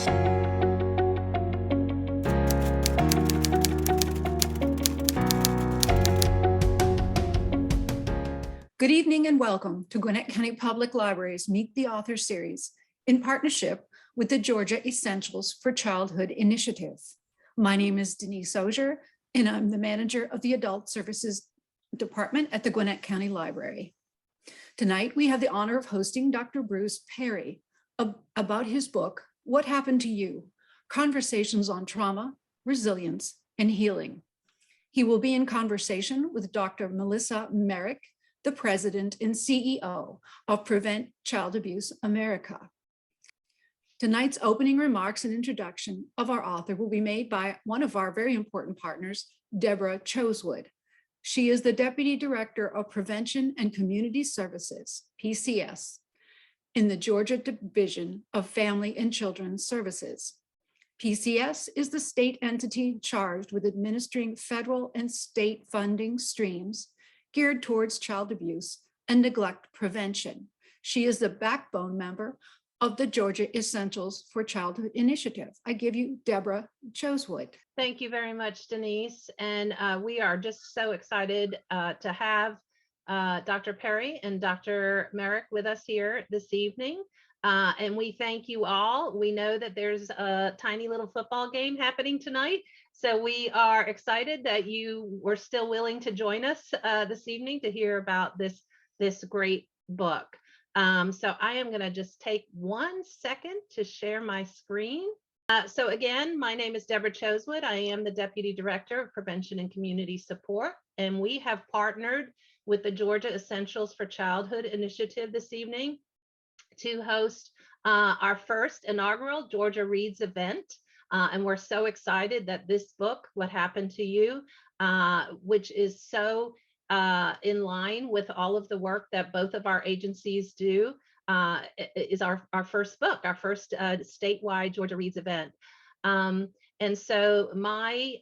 Good evening and welcome to Gwinnett County Public Library's Meet the Author series in partnership with the Georgia Essentials for Childhood Initiative. My name is Denise Osier, and I'm the manager of the Adult Services Department at the Gwinnett County Library. Tonight, we have the honor of hosting Dr. Bruce Perry about his book, What Happened to You? Conversations on Trauma, Resilience, and Healing. He will be in conversation with Dr. Melissa Merrick, the president and CEO of Prevent Child Abuse America. Tonight's opening remarks and introduction of our author will be made by one of our very important partners, Deborah Choswood. She is the Deputy Director of Prevention and Community Services, PCS, in the Georgia Division of Family and Children's Services. PCS is the state entity charged with administering federal and state funding streams geared towards child abuse and neglect prevention. She is the backbone member of the Georgia Essentials for Childhood Initiative. I give you Deborah Choswood. Thank you very much, Denise. And we are just so excited to have Dr. Perry and Dr. Merrick with us here this evening. And we thank you all. We know that there's a tiny little football game happening tonight. So we are excited that you were still willing to join us this evening to hear about this great book. So I am going to just take 1 second to share my screen. So again, my name is Deborah Choswood. I am the Deputy Director of Prevention and Community Support, and we have partnered with the Georgia Essentials for Childhood Initiative this evening to host our first inaugural Georgia Reads event. And we're so excited that this book, What Happened to You, which is so in line with all of the work that both of our agencies do, is our first book, our first statewide Georgia Reads event. And so my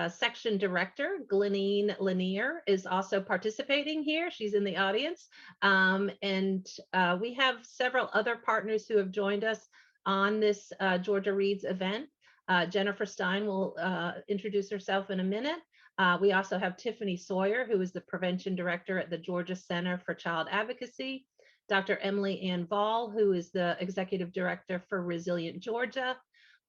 section director, Glenine Lanier, is also participating here. She's in the audience. And we have several other partners who have joined us on this Georgia Reads event. Jennifer Stein will introduce herself in a minute. We also have Tiffany Sawyer, who is the Prevention Director at the Georgia Center for Child Advocacy. Dr. Emily Ann Ball, who is the Executive Director for Resilient Georgia.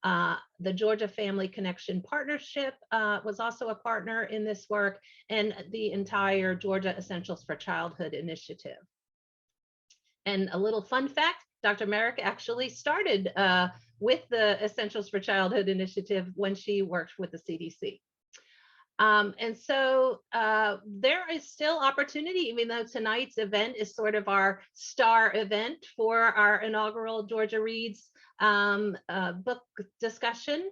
The Georgia Family Connection Partnership was also a partner in this work, and the entire Georgia Essentials for Childhood Initiative. And a little fun fact, Dr. Merrick actually started with the Essentials for Childhood Initiative when she worked with the CDC. And so there is still opportunity, even though tonight's event is sort of our star event for our inaugural Georgia Reads book discussion.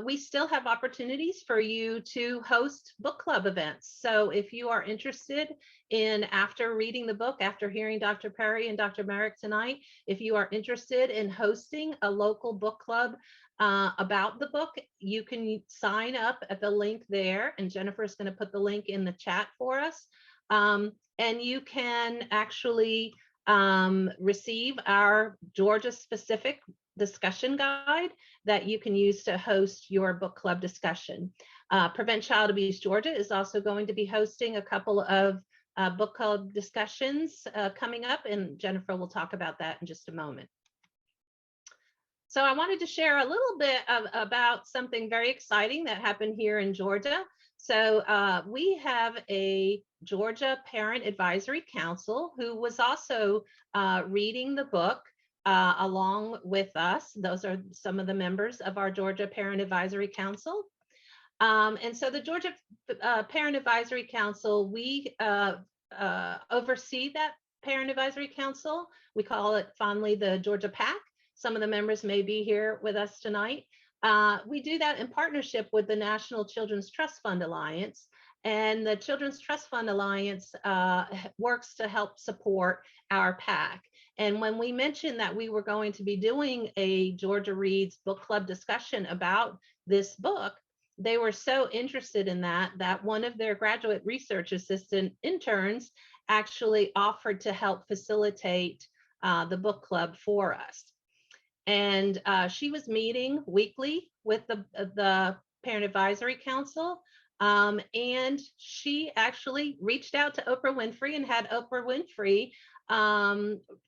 We still have opportunities for you to host book club events. So if you are interested in, after reading the book, after hearing Dr. Perry and Dr. Merrick tonight, if you are interested in hosting a local book club about the book, you can sign up at the link there, and Jennifer is going to put the link in the chat for us. And you can actually receive our Georgia specific discussion guide that you can use to host your book club discussion. Prevent Child Abuse Georgia is also going to be hosting a couple of book club discussions coming up, and Jennifer will talk about that in just a moment. So I wanted to share a little bit about something very exciting that happened here in Georgia. So we have a Georgia Parent Advisory Council who was also reading the book along with us. Those are some of the members of our Georgia Parent Advisory Council. And so the Georgia Parent Advisory Council, we oversee that Parent Advisory Council. We call it fondly the Georgia PAC. Some of the members may be here with us tonight. We do that in partnership with the National Children's Trust Fund Alliance. And the Children's Trust Fund Alliance works to help support our PAC. And when we mentioned that we were going to be doing a Georgia Reads book club discussion about this book, they were so interested in that one of their graduate research assistant interns actually offered to help facilitate the book club for us. And she was meeting weekly with the Parent Advisory Council. And she actually reached out to Oprah Winfrey and had Oprah Winfrey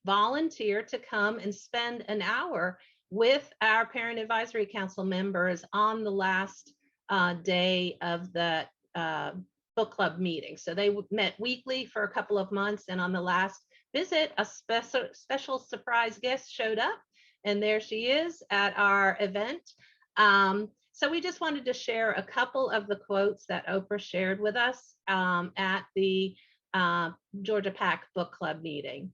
volunteer to come and spend an hour with our Parent Advisory Council members on the last day of the book club meeting. So they met weekly for a couple of months, and on the last visit, a special surprise guest showed up, and there she is at our event. So we just wanted to share a couple of the quotes that Oprah shared with us at the Georgia PAC book club meeting.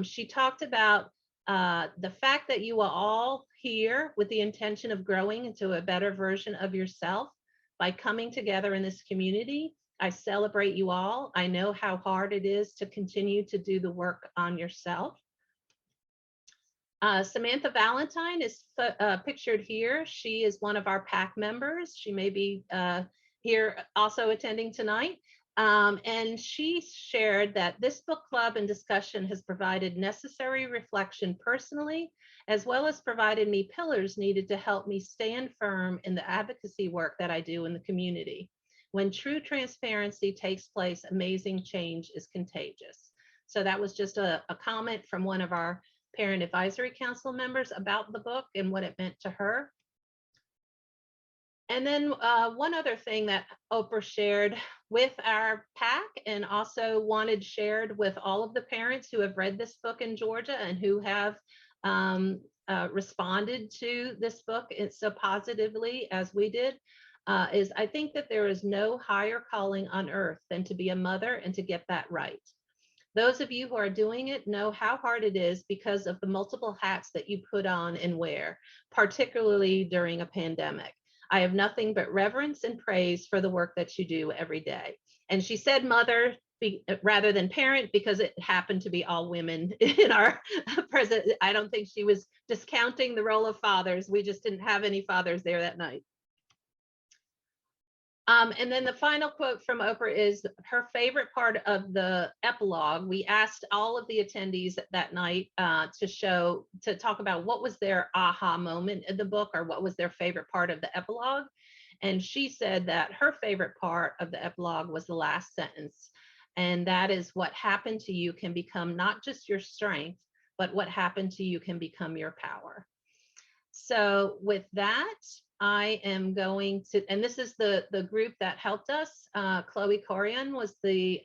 She talked about the fact that you are all here with the intention of growing into a better version of yourself by coming together in this community. I celebrate you all. I know how hard it is to continue to do the work on yourself. Samantha Valentine is pictured here. She is one of our PAC members. She may be here also attending tonight. And she shared that this book club and discussion has provided necessary reflection personally, as well as provided me pillars needed to help me stand firm in the advocacy work that I do in the community. When true transparency takes place, amazing change is contagious. So that was just a comment from one of our Parent Advisory Council members about the book and what it meant to her. And then one other thing that Oprah shared with our PAC and also wanted shared with all of the parents who have read this book in Georgia and who have responded to this book so positively as we did, is I think that there is no higher calling on earth than to be a mother and to get that right. Those of you who are doing it know how hard it is because of the multiple hats that you put on and wear, particularly during a pandemic. I have nothing but reverence and praise for the work that you do every day. And she said mother rather than parent because it happened to be all women in our present. I don't think she was discounting the role of fathers. We just didn't have any fathers there that night. And then the final quote from Oprah is her favorite part of the epilogue. We asked all of the attendees that night to talk about what was their aha moment in the book or what was their favorite part of the epilogue. And she said that her favorite part of the epilogue was the last sentence. And that is what happened to you can become not just your strength, but what happened to you can become your power. So with that, I am going to, and this is the group that helped us. Chloe Corian was the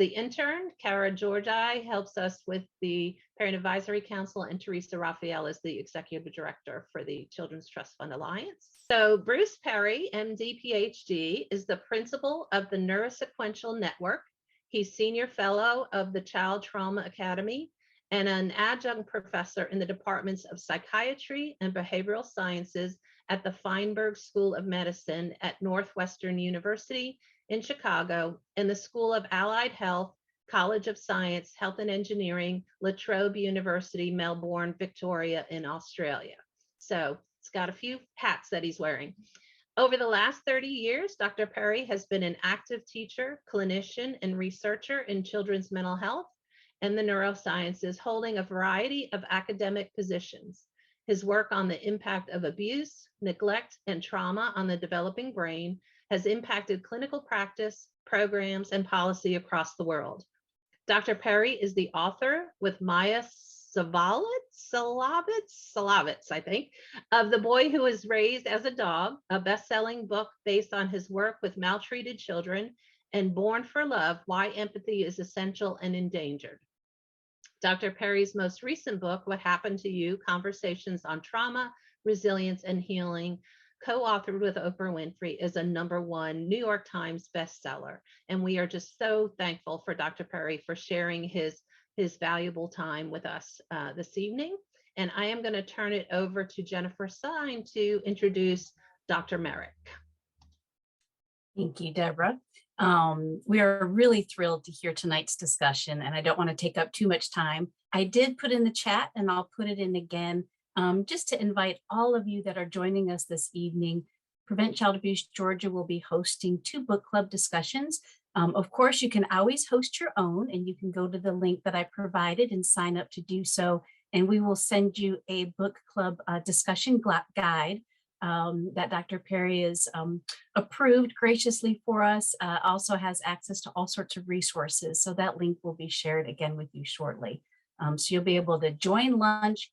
intern. Kara Georgi helps us with the Parent Advisory Council, and Teresa Raphael is the executive director for the Children's Trust Fund Alliance. So Bruce Perry, MD, PhD, is the principal of the Neurosequential Network. He's senior fellow of the Child Trauma Academy and an adjunct professor in the departments of psychiatry and behavioral sciences at the Feinberg School of Medicine at Northwestern University in Chicago and the School of Allied Health, College of Science, Health and Engineering, La Trobe University, Melbourne, Victoria in Australia. So it's got a few hats that he's wearing. Over the last 30 years, Dr. Perry has been an active teacher, clinician, and researcher in children's mental health and the neurosciences, holding a variety of academic positions. His work on the impact of abuse, neglect, and trauma on the developing brain has impacted clinical practice, programs, and policy across the world. Dr. Perry is the author with Maya Salavitz, I think, of The Boy Who Was Raised as a Dog, a best-selling book based on his work with maltreated children, and Born for Love, Why Empathy is Essential and Endangered. Dr. Perry's most recent book, What Happened to You? Conversations on Trauma, Resilience, and Healing, co-authored with Oprah Winfrey, is a #1 New York Times bestseller. And we are just so thankful for Dr. Perry for sharing his valuable time with us this evening. And I am going to turn it over to Jennifer Stein to introduce Dr. Merrick. Thank you, Deborah. We are really thrilled to hear tonight's discussion, and I don't want to take up too much time. I did put in the chat, and I'll put it in again, just to invite all of you that are joining us this evening. Prevent Child Abuse Georgia will be hosting 2 book club discussions. Of course, you can always host your own, and you can go to the link that I provided and sign up to do so And we will send you a book club discussion guide that Dr. Perry has approved graciously for us. Also has access to all sorts of resources. So that link will be shared again with you shortly. So you'll be able to join lunch,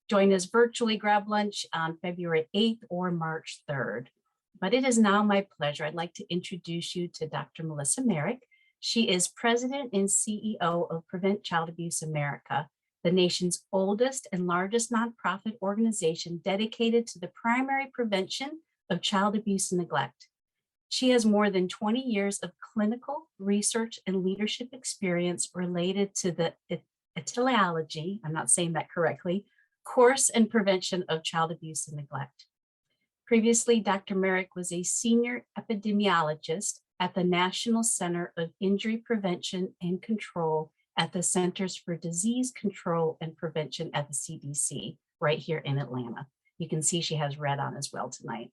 join us virtually, grab lunch on February 8th or March 3rd. But it is now my pleasure. I'd like to introduce you to Dr. Melissa Merrick. She is President and CEO of Prevent Child Abuse America, the nation's oldest and largest nonprofit organization dedicated to the primary prevention of child abuse and neglect. She has more than 20 years of clinical research and leadership experience related to the etiology, I'm not saying that correctly, course and prevention of child abuse and neglect. Previously, Dr. Merrick was a senior epidemiologist at the National Center of Injury Prevention and Control at the Centers for Disease Control and Prevention at the CDC, right here in Atlanta. You can see she has red on as well tonight.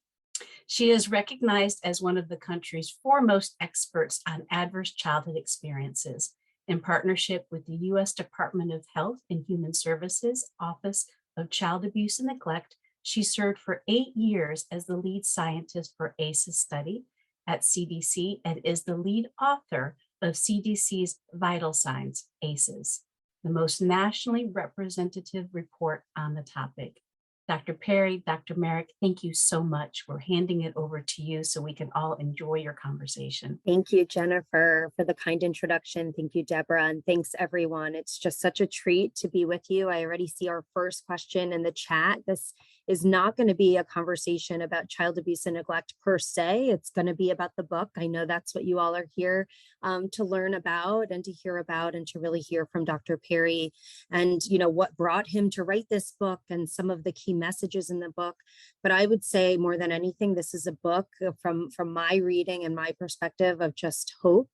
She is recognized as one of the country's foremost experts on adverse childhood experiences. In partnership with the U.S. Department of Health and Human Services Office of Child Abuse and Neglect, she served for 8 years as the lead scientist for ACEs study at CDC and is the lead author of CDC's Vital Signs, ACEs, the most nationally representative report on the topic. Dr. Perry, Dr. Merrick, thank you so much. We're handing it over to you so we can all enjoy your conversation. Thank you, Jennifer, for the kind introduction. Thank you, Deborah, and thanks everyone. It's just such a treat to be with you. I already see our first question in the chat. This is not going to be a conversation about child abuse and neglect per se. It's going to be about the book. I know that's what you all are here to learn about and to hear about and to really hear from Dr. Perry and, you know, what brought him to write this book and some of the key messages in the book. But I would say more than anything, this is a book from my reading and my perspective of just hope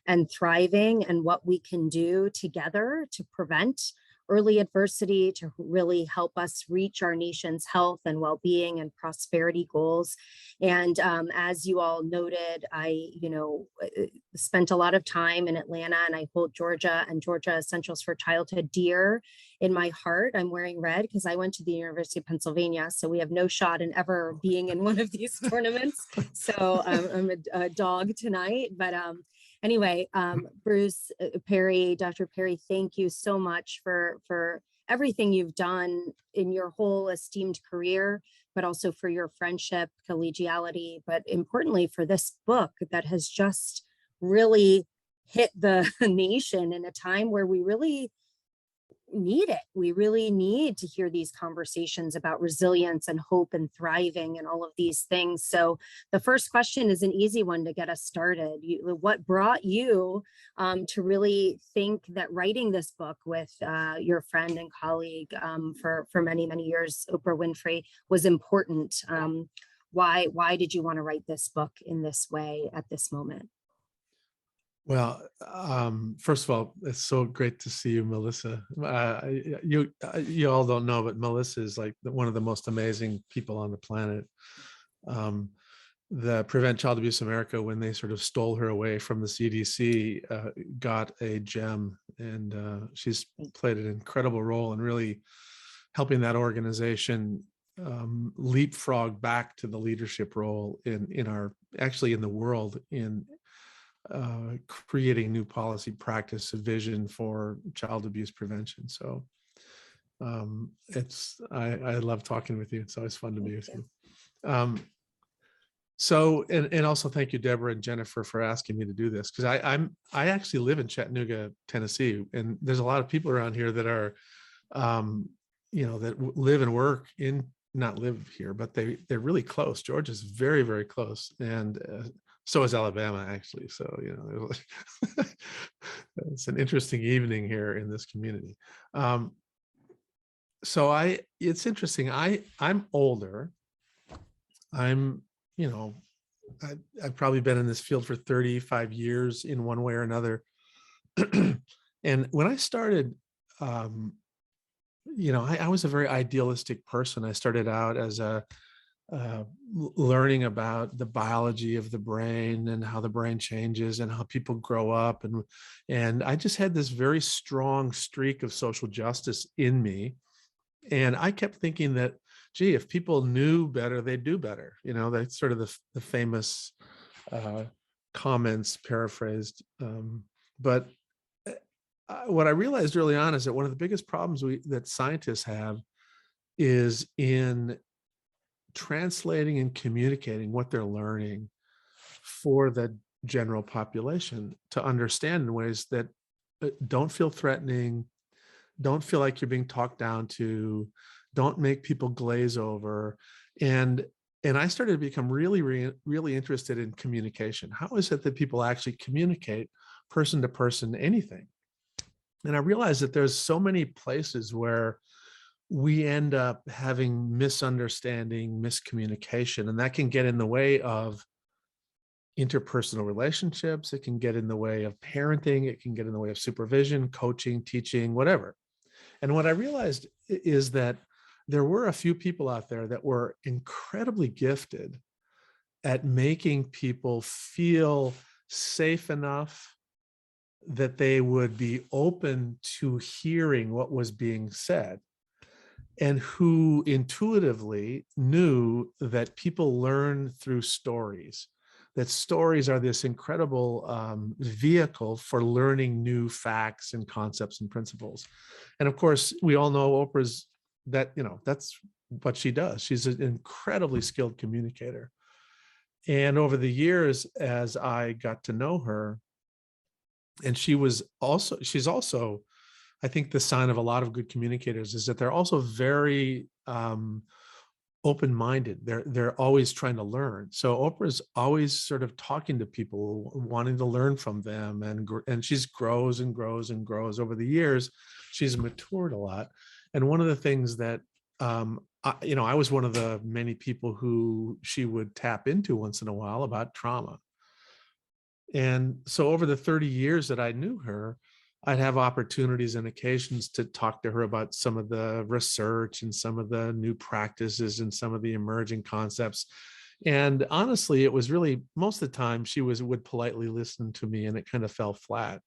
and thriving and what we can do together to prevent early adversity, to really help us reach our nation's health and well-being and prosperity goals. And as you all noted, I, spent a lot of time in Atlanta, and I hold Georgia and Georgia Essentials for Childhood dear in my heart. I'm wearing red because I went to the University of Pennsylvania, so we have no shot in ever being in one of these tournaments. So I'm a dog tonight, but anyway, Bruce Perry, Dr. Perry, thank you so much for everything you've done in your whole esteemed career, but also for your friendship, collegiality, but importantly for this book that has just really hit the nation in a time where we really need it. We really need to hear these conversations about resilience and hope and thriving and all of these things. So the first question is an easy one to get us started. What brought you to really think that writing this book with your friend and colleague for many, many years, Oprah Winfrey, was important? Why did you want to write this book in this way at this moment? Well, first of all, it's so great to see you, Melissa. You all don't know, but Melissa is like one of the most amazing people on the planet. The Prevent Child Abuse America, when they sort of stole her away from the CDC, got a gem, and she's played an incredible role in really helping that organization leapfrog back to the leadership role in the world in creating new policy practice, a vision for child abuse prevention. So I love talking with you. It's always fun to be with you. So also thank you, Deborah and Jennifer, for asking me to do this, because I actually live in Chattanooga, Tennessee, and there's a lot of people around here that are that live and work in, not live here, but they're really close. Georgia's very, very close, and so is Alabama, actually. So, it's an interesting evening here in this community. It's interesting. I'm older. I've probably been in this field for 35 years in one way or another. And when I started, I was a very idealistic person. I started out as a learning about the biology of the brain and how the brain changes and how people grow up. And I just had this very strong streak of social justice in me. And I kept thinking that, gee, if people knew better, they'd do better. You know, that's sort of the famous comments paraphrased. But what I realized early on is that one of the biggest problems that scientists have is in translating and communicating what they're learning for the general population to understand in ways that don't feel threatening, don't feel like you're being talked down to, don't make people glaze over. And I started to become really interested in communication. How is it that people actually communicate person to person anything? And I realized that there's so many places where we end up having misunderstanding, miscommunication, and that can get in the way of interpersonal relationships. It can get in the way of parenting. It can get in the way of supervision, coaching, teaching, whatever. And what I realized is that there were a few people out there that were incredibly gifted at making people feel safe enough that they would be open to hearing what was being said, and who intuitively knew that people learn through stories, that stories are this incredible vehicle for learning new facts and concepts and principles. And of course, we all know Oprah's that's what she does. She's an incredibly skilled communicator. And over the years, as I got to know her, and she's also, I think the sign of a lot of good communicators is that they're also very open-minded. They're always trying to learn. So Oprah's always sort of talking to people, wanting to learn from them, and she's grows and grows and grows over the years. She's matured a lot. And one of the things that I was one of the many people who she would tap into once in a while about trauma. And so over the 30 years that I knew her, I'd have opportunities and occasions to talk to her about some of the research and some of the new practices and some of the emerging concepts. And honestly, it was really, most of the time she would politely listen to me, and it kind of fell flat.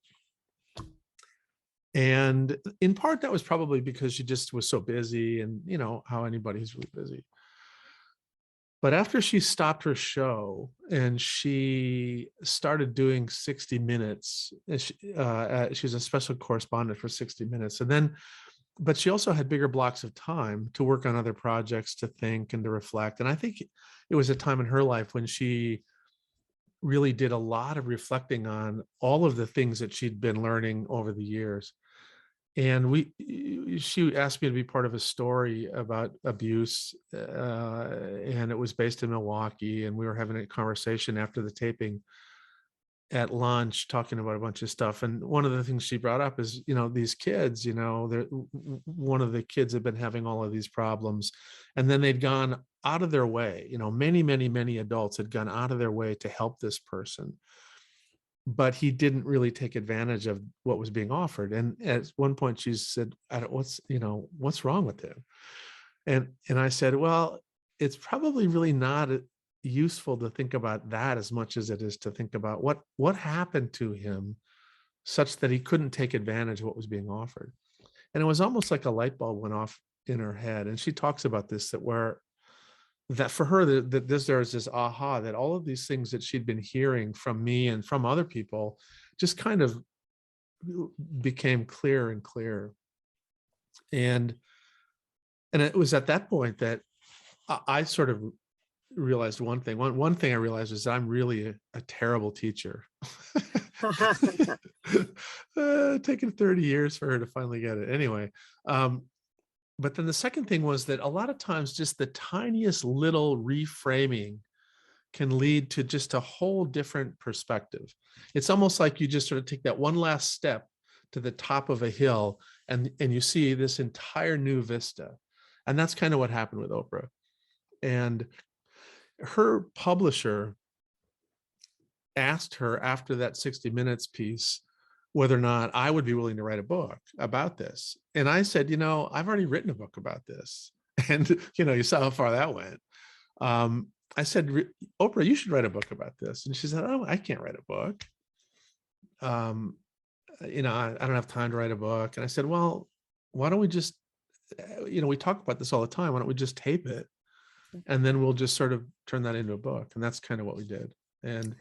And in part, that was probably because she just was so busy, and you know how anybody's really busy. But after she stopped her show and she started doing 60 Minutes, she was a special correspondent for 60 Minutes. But she also had bigger blocks of time to work on other projects, to think and to reflect. And I think it was a time in her life when she really did a lot of reflecting on all of the things that she'd been learning over the years. And she asked me to be part of a story about abuse, and it was based in Milwaukee. And we were having a conversation after the taping at lunch, talking about a bunch of stuff. And one of the things she brought up is, these kids, one of the kids had been having all of these problems, and then they'd gone out of their way. Many, many, many adults had gone out of their way to help this person, but he didn't really take advantage of what was being offered. And at one point she said, what's wrong with him? And I said, well, it's probably really not useful to think about that as much as it is to think about what happened to him such that he couldn't take advantage of what was being offered. And it was almost like a light bulb went off in her head. And she talks about this, that for her, that there was this aha, that all of these things that she'd been hearing from me and from other people just kind of became clearer and clearer. And it was at that point that I sort of realized one thing. One thing I realized was that I'm really a terrible teacher. Taken 30 years for her to finally get it. Anyway, but then the second thing was that a lot of times just the tiniest little reframing can lead to just a whole different perspective. It's almost like you just sort of take that one last step to the top of a hill, and you see this entire new vista. And that's kind of what happened with Oprah. And her publisher asked her after that 60 Minutes piece whether or not I would be willing to write a book about this. And I said, I've already written a book about this. And, you saw how far that went. I said, Oprah, you should write a book about this. And she said, oh, I can't write a book. I don't have time to write a book. And I said, well, why don't we just, we talk about this all the time. Why don't we just tape it? And then we'll just sort of turn that into a book. And that's kind of what we did. And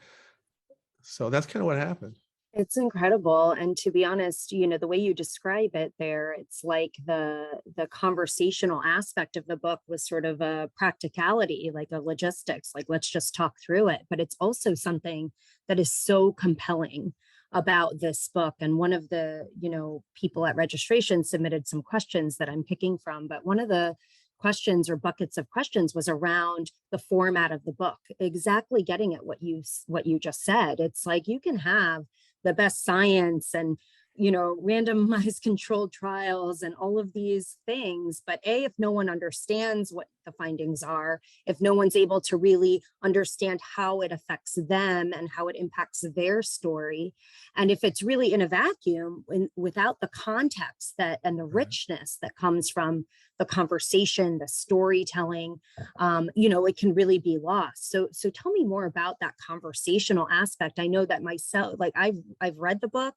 so that's kind of what happened. It's incredible. And to be honest, the way you describe it there, it's like the conversational aspect of the book was sort of a practicality, like a logistics, like let's just talk through it. But it's also something that is so compelling about this book. And one of the, people at registration submitted some questions that I'm picking from, but one of the questions or buckets of questions was around the format of the book, exactly getting at what you just said. It's like you can have the best science and randomized controlled trials and all of these things, but if no one understands what the findings are, if no one's able to really understand how it affects them and how it impacts their story, and if it's really in a vacuum without the context that and the richness that comes from the conversation, the storytelling, it can really be lost. So tell me more about that conversational aspect. I know that myself, like I've read the book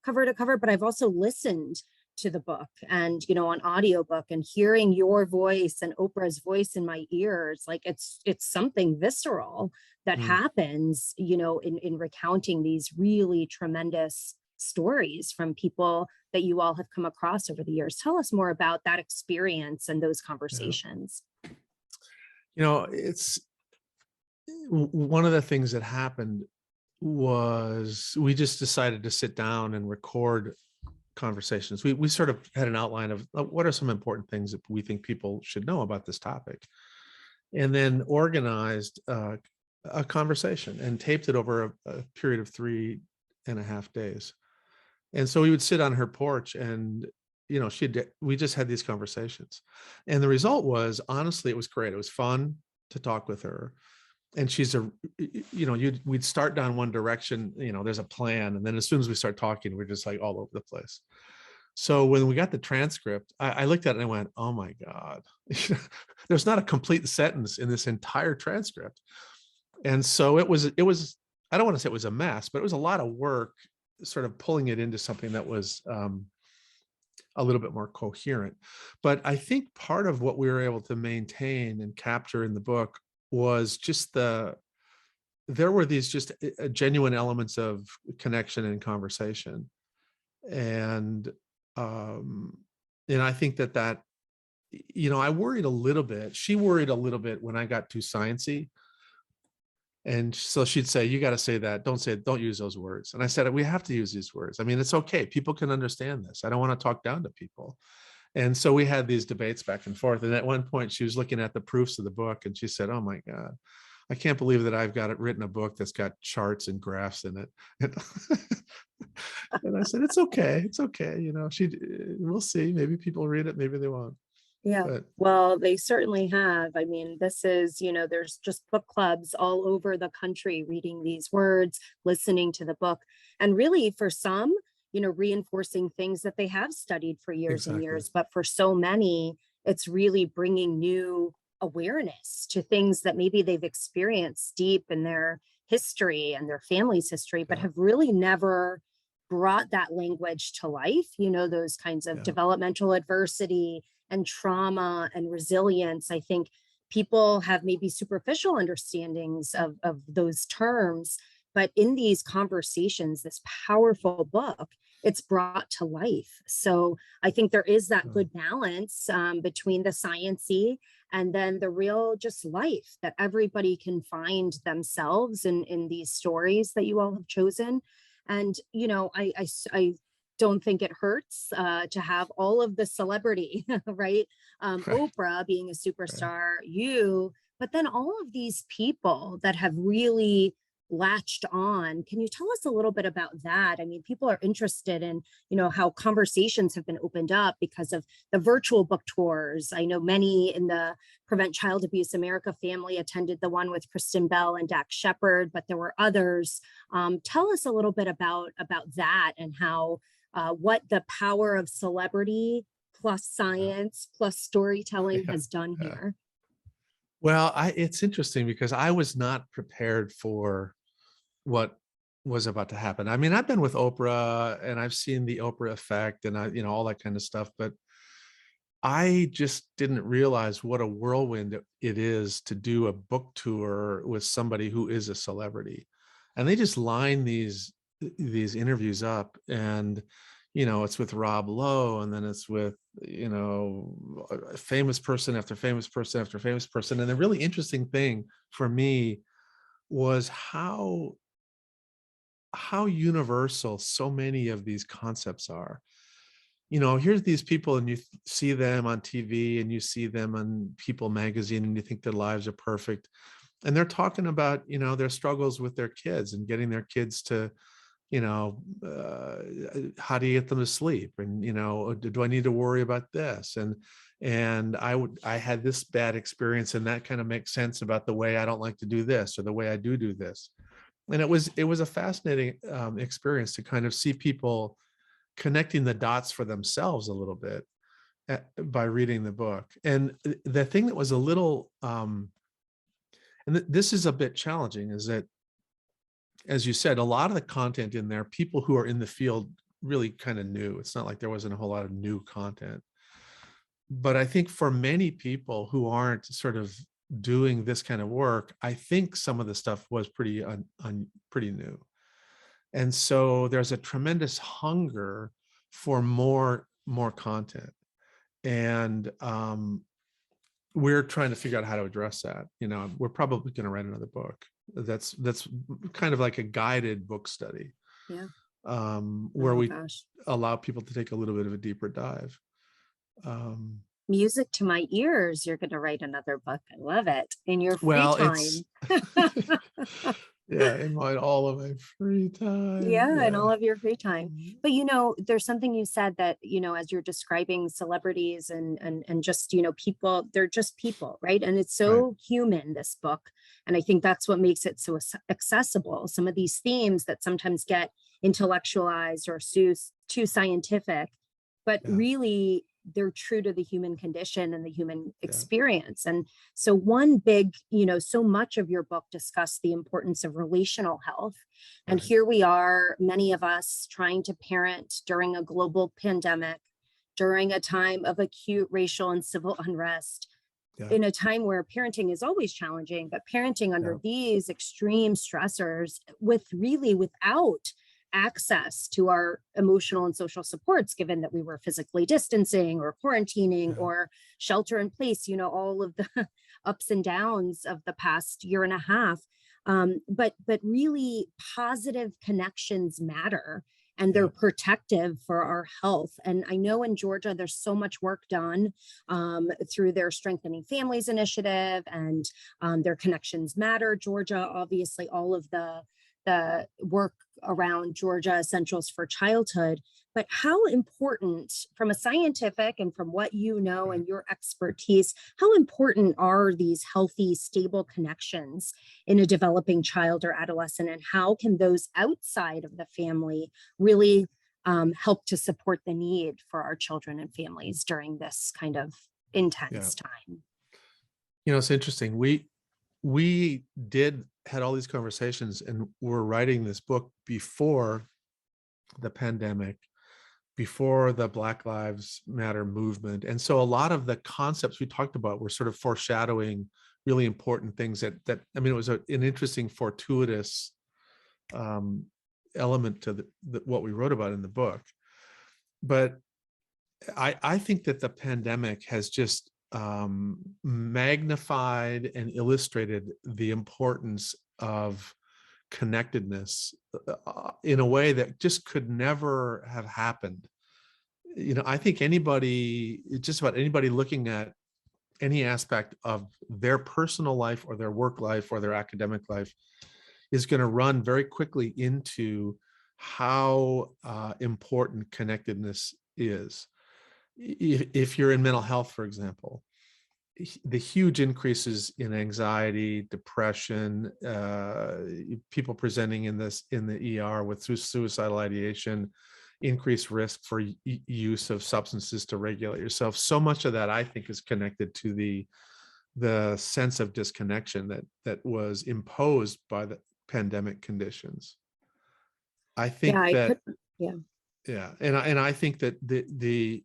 cover to cover, but I've also listened to the book and, on audiobook, and hearing your voice and Oprah's voice in my ears, like it's something visceral that happens, in recounting these really tremendous stories from people that you all have come across over the years. Tell us more about that experience and those conversations. It's one of the things that happened was we just decided to sit down and record conversations. We sort of had an outline of what are some important things that we think people should know about this topic, and then organized a conversation and taped it over a period of 3.5 days. And so we would sit on her porch and, we just had these conversations. And the result was, honestly, it was great. It was fun to talk with her. And she's we'd start down one direction, there's a plan. And then as soon as we start talking, we're just like all over the place. So when we got the transcript, I looked at it and I went, oh my God, there's not a complete sentence in this entire transcript. And so it was, I don't want to say it was a mess, but it was a lot of work sort of pulling it into something that was a little bit more coherent. But I think part of what we were able to maintain and capture in the book was just there were these just genuine elements of connection and conversation. And I think that I worried a little bit. She worried a little bit when I got too sciencey. And so she'd say, you got to say that. Don't use those words. And I said, we have to use these words. I mean, it's okay. People can understand this. I don't want to talk down to people. And so we had these debates back and forth. And at one point she was looking at the proofs of the book and she said, oh my God, I can't believe that I've got it written a book that's got charts and graphs in it. And I said, it's okay. It's okay. We'll see. Maybe people read it. Maybe they won't. Yeah, well, they certainly have. I mean, this is, there's just book clubs all over the country reading these words, listening to the book, and really for some, reinforcing things that they have studied for years and years. But for so many, it's really bringing new awareness to things that maybe they've experienced deep in their history and their family's history, but have really never brought that language to life, those kinds of developmental adversity and trauma and resilience. I think people have maybe superficial understandings of those terms, but in these conversations, this powerful book, it's brought to life. So I think there is that good balance between the sciencey and then the real just life that everybody can find themselves in these stories that you all have chosen. And, I don't think it hurts to have all of the celebrity, right? Oprah being a superstar, but then all of these people that have really latched on. Can you tell us a little bit about that? I mean, people are interested in, how conversations have been opened up because of the virtual book tours. I know many in the Prevent Child Abuse America family attended the one with Kristen Bell and Dax Shepard, but there were others. Tell us a little bit about that and how what the power of celebrity plus science plus storytelling has done here. Well, it's interesting because I was not prepared for what was about to happen. I mean, I've been with Oprah and I've seen the Oprah effect and all that kind of stuff, but I just didn't realize what a whirlwind it is to do a book tour with somebody who is a celebrity. And they just line these interviews up, and it's with Rob Lowe, and then it's with a famous person after famous person after famous person. And the really interesting thing for me was how universal so many of these concepts are. Here's these people, and you see them on TV and you see them on People magazine, and you think their lives are perfect. And they're talking about, their struggles with their kids and getting their kids to, how do you get them to sleep? And, do I need to worry about this? And I had this bad experience, and that kind of makes sense about the way I don't like to do this or the way I do this. And it was a fascinating experience to kind of see people connecting the dots for themselves a little bit by reading the book. And the thing that was a little, this is a bit challenging, is that, as you said, a lot of the content in there, people who are in the field really kind of knew. It's not like there wasn't a whole lot of new content. But I think for many people who aren't sort of doing this kind of work, I think some of the stuff was pretty new. And so there's a tremendous hunger for more content. And we're trying to figure out how to address that. We're probably going to write another book. That's kind of like a guided book study. Yeah. Where we allow people to take a little bit of a deeper dive. Music to my ears. You're going to write another book. I love it. In your free time. Yeah, in all of my free time. Yeah, and all of your free time. But there's something you said that, as you're describing celebrities and just, people, they're just people, right? And it's so human, this book. And I think that's what makes it so accessible. Some of these themes that sometimes get intellectualized or too scientific, but really they're true to the human condition and the human experience. And so one big, so much of your book discussed the importance of relational health. And here we are, many of us trying to parent during a global pandemic, during a time of acute racial and civil unrest, in a time where parenting is always challenging, but parenting under these extreme stressors without access to our emotional and social supports, given that we were physically distancing or quarantining or shelter in place, all of the ups and downs of the past year and a half. But really positive connections matter, and they're protective for our health. And I know in Georgia, there's so much work done through their Strengthening Families initiative and their Connections Matter Georgia, obviously all of the work around Georgia Essentials for Childhood. But how important, from a scientific and from what you know and your expertise, how important are these healthy, stable connections in a developing child or adolescent? And how can those outside of the family really help to support the need for our children and families during this kind of intense time? It's interesting. We had all these conversations, and we're writing this book before the pandemic, before the Black Lives Matter movement. And so a lot of the concepts we talked about were sort of foreshadowing really important things that it was an interesting fortuitous element to what we wrote about in the book. But I think that the pandemic has just magnified and illustrated the importance of connectedness in a way that just could never have happened. I think just about anybody looking at any aspect of their personal life or their work life or their academic life is going to run very quickly into how important connectedness is. If you're in mental health, for example, the huge increases in anxiety, depression, people presenting in the ER with suicidal ideation, increased risk for use of substances to regulate yourself. So much of that, I think, is connected to the the sense of disconnection that was imposed by the pandemic conditions. I think yeah, and I think that the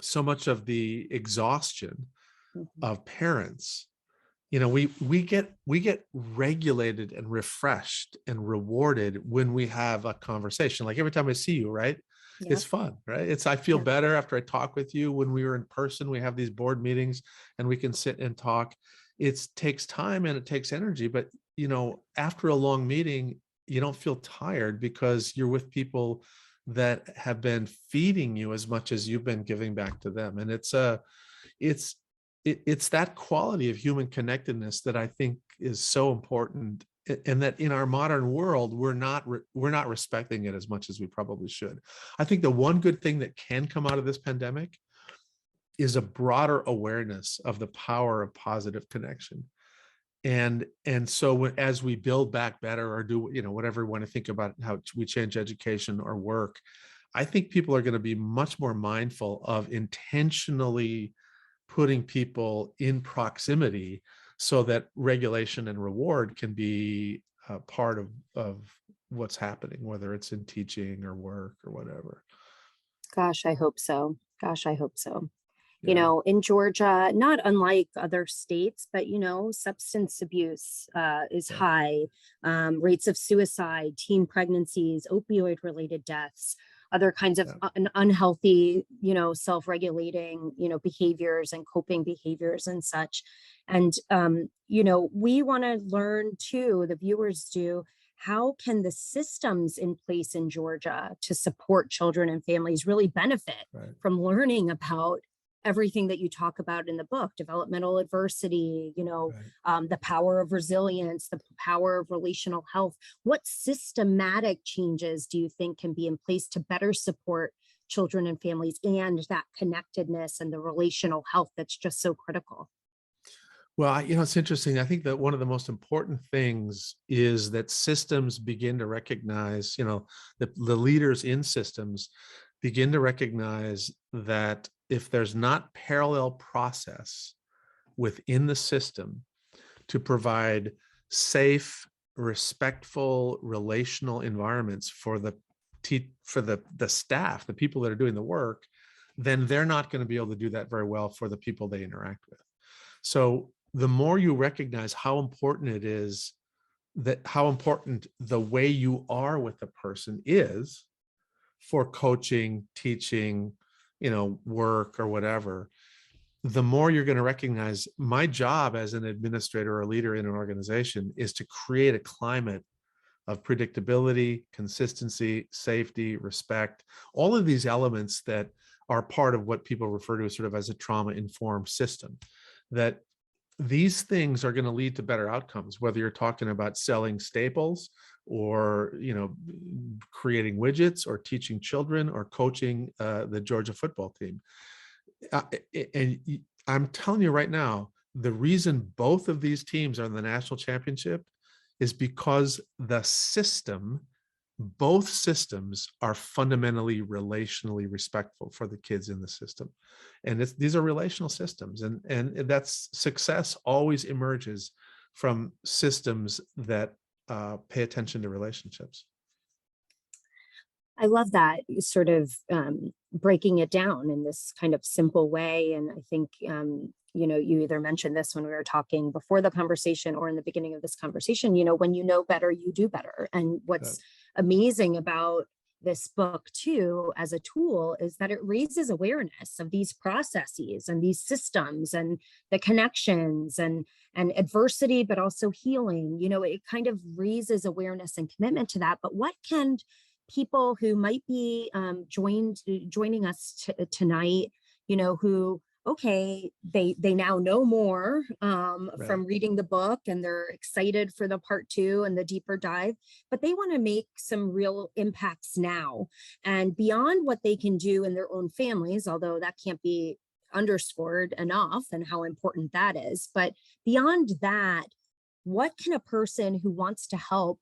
so much of the exhaustion of parents, we get regulated and refreshed and rewarded when we have a conversation. Like every time I see you, right? Yeah. It's fun, right? I feel better after I talk with you. When we were in person, we have these board meetings and we can sit and talk. It takes time and it takes energy, but after a long meeting, you don't feel tired because you're with people that have been feeding you as much as you've been giving back to them. And it's that quality of human connectedness that I think is so important, and that in our modern world, we're not respecting it as much as we probably should. I think the one good thing that can come out of this pandemic is a broader awareness of the power of positive connection. And so as we build back better or do, whatever we want to think about how we change education or work, I think people are going to be much more mindful of intentionally putting people in proximity so that regulation and reward can be part of what's happening, whether it's in teaching or work or whatever. Gosh, I hope so. Gosh, I hope so. Yeah. In Georgia, not unlike other states, but, substance abuse is high, rates of suicide, teen pregnancies, opioid related deaths, other kinds of unhealthy, self-regulating, behaviors and coping behaviors and such. And, we want to learn too, the viewers do, how can the systems in place in Georgia to support children and families really benefit from learning about everything that you talk about in the book: developmental adversity, the power of resilience, the power of relational health. What systematic changes do you think can be in place to better support children and families and that connectedness and the relational health that's just so critical? Well, it's interesting. I think that one of the most important things is that systems begin to recognize, the leaders in systems begin to recognize that if there's not parallel process within the system to provide safe, respectful, relational environments for the staff, the people that are doing the work, then they're not going to be able to do that very well for the people they interact with. So the more you recognize how important it is, how important the way you are with the person is for coaching, teaching, work or whatever, the more you're going to recognize my job as an administrator or a leader in an organization is to create a climate of predictability, consistency, safety, respect, all of these elements that are part of what people refer to as sort of as a trauma-informed system. That these things are going to lead to better outcomes, whether you're talking about selling staples or creating widgets or teaching children or coaching the Georgia football team. And I'm telling you right now, the reason both of these teams are in the national championship is because both systems are fundamentally relationally respectful for the kids in the system. And these are relational systems, and that's success always emerges from systems that pay attention to relationships. I love that, sort of breaking it down in this kind of simple way. And I think, you either mentioned this when we were talking before the conversation or in the beginning of this conversation, when you know better, you do better. And what's amazing about this book too, as a tool, is that it raises awareness of these processes and these systems and the connections and adversity, but also healing. It kind of raises awareness and commitment to that. But what can people who might be joining us tonight, who, okay, they now know more from reading the book, and they're excited for the part 2 and the deeper dive, but they want to make some real impacts now and beyond what they can do in their own families, although that can't be underscored enough and how important that is. But beyond that, what can a person who wants to help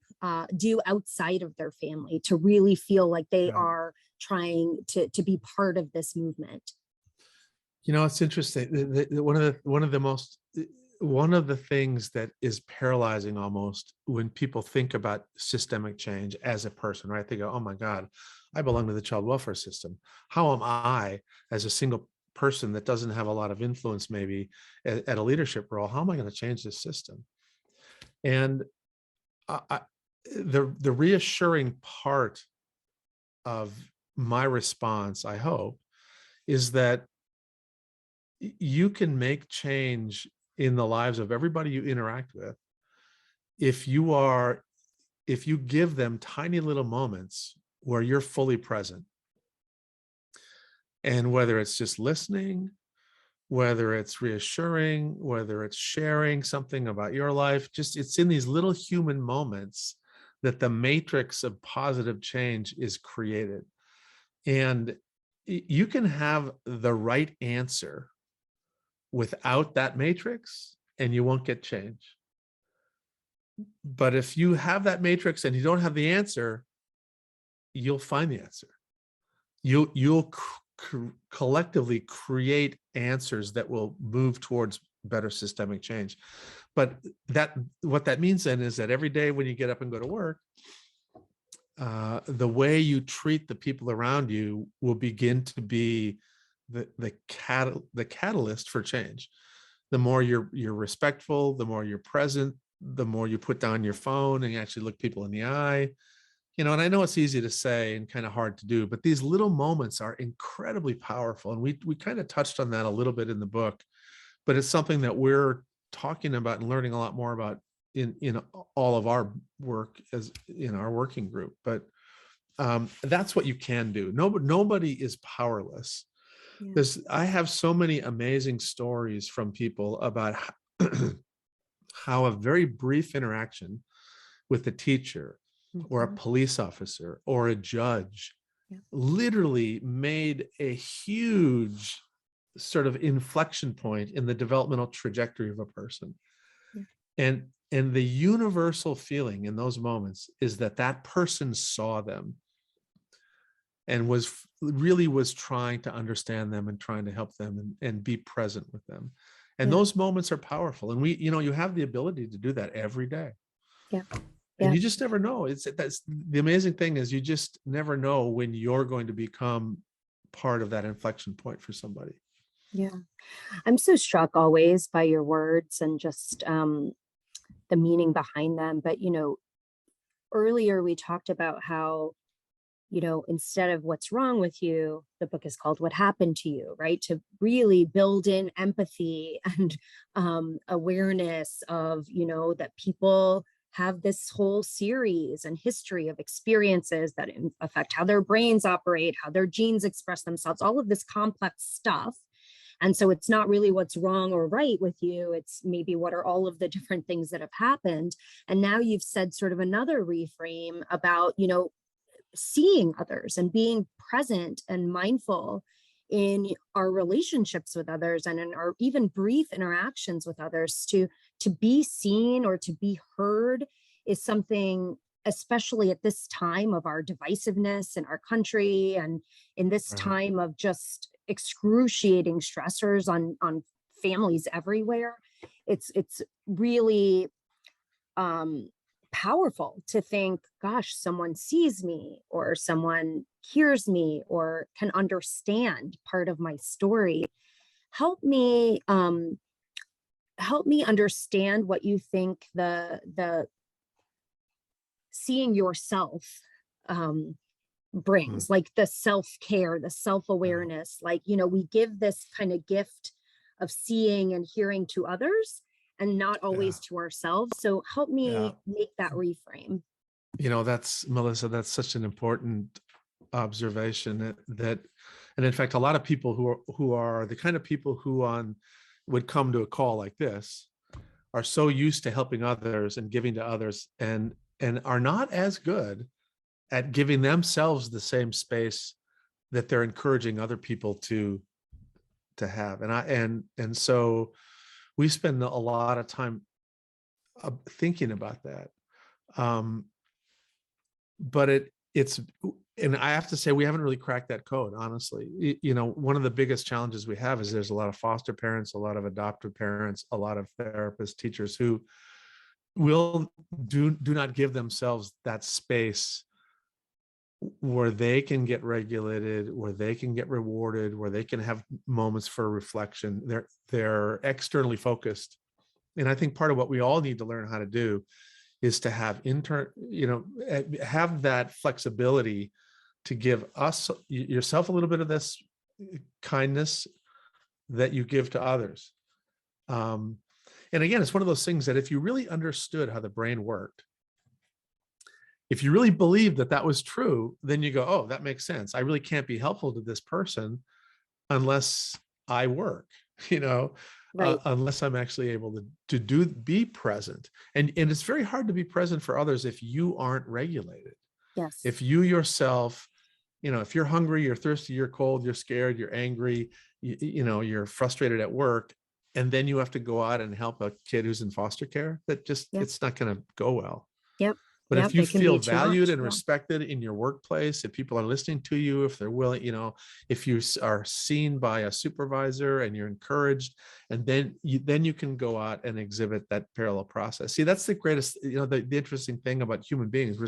do outside of their family to really feel like they are trying to be part of this movement? It's interesting. One of the things that is paralyzing almost when people think about systemic change as a person, right? They go, oh my God, I belong to the child welfare system. How am I, as a single person that doesn't have a lot of influence, maybe at a leadership role, how am I going to change this system? And the reassuring part of my response, I hope, is that you can make change in the lives of everybody you interact with if you give them tiny little moments where you're fully present. And whether it's just listening, whether it's reassuring, whether it's sharing something about your life, just it's in these little human moments that the matrix of positive change is created. And you can have the right answer without that matrix and you won't get change. But if you have that matrix and you don't have the answer, you'll find the answer. You'll collectively create answers that will move towards better systemic change. But what that means then is that every day when you get up and go to work, the way you treat the people around you will begin to be the catalyst for change. The more you're respectful, the more you're present, the more you put down your phone and you actually look people in the eye. And I know it's easy to say and kind of hard to do, but these little moments are incredibly powerful. And we kind of touched on that a little bit in the book, but it's something that we're talking about and learning a lot more about in all of our work as in our working group. But that's what you can do. Nobody is powerless. Yeah. I have so many amazing stories from people about how a very brief interaction with a teacher or a police officer or a judge literally made a huge sort of inflection point in the developmental trajectory of a person. And the universal feeling in those moments is that person saw them and was trying to understand them and trying to help them and be present with them. And those moments are powerful. And you have the ability to do that every day. Yeah. And you just never know. That's the amazing thing is you just never know when you're going to become part of that inflection point for somebody. Yeah. I'm so struck always by your words and just the meaning behind them. But, earlier we talked about how, instead of what's wrong with you, the book is called What Happened to You, right? To really build in empathy and awareness of, that people have this whole series and history of experiences that affect how their brains operate, how their genes express themselves, all of this complex stuff. And so it's not really what's wrong or right with you. It's maybe what are all of the different things that have happened. And now you've said sort of another reframe about, seeing others and being present and mindful in our relationships with others and in our even brief interactions with others. To be seen or to be heard is something, especially at this time of our divisiveness in our country and in this time of just excruciating stressors on families everywhere. It's really powerful to think, gosh, someone sees me or someone hears me or can understand part of my story. Help me understand what you think the seeing yourself brings, like the self-care, the self-awareness. Like, we give this kind of gift of seeing and hearing to others and not always to ourselves. So help me make that reframe. That's Melissa, that's such an important observation that and in fact, a lot of people who are the kind of people who would come to a call like this are so used to helping others and giving to others and are not as good at giving themselves the same space that they're encouraging other people to have. And so we spend a lot of time thinking about that. But it's, and I have to say, we haven't really cracked that code, honestly. You know, one of the biggest challenges we have is there's a lot of foster parents, a lot of adoptive parents, a lot of therapists, teachers who will do not give themselves that space where they can get regulated, where they can get rewarded, where they can have moments for reflection. They're externally focused. And I think part of what we all need to learn how to do is to have have that flexibility to give yourself a little bit of this kindness that you give to others. And again, it's one of those things that if you really understood how the brain worked, if you really believed that that was true, then you go, oh, that makes sense. I really can't be helpful to this person unless I work, Right. unless I'm actually able to be present. And it's very hard to be present for others if you aren't regulated. Yes. If you yourself, if you're hungry, you're thirsty, you're cold, you're scared, you're angry, you're frustrated at work, and then you have to go out and help a kid who's in foster care, that just, it's not going to go well. Yep. But Yep, if you it can feel be too valued much. and Yeah. respected in your workplace, if people are listening to you, if they're willing, if you are seen by a supervisor and you're encouraged, and then you can go out and exhibit that parallel process. See, that's the greatest, the interesting thing about human beings.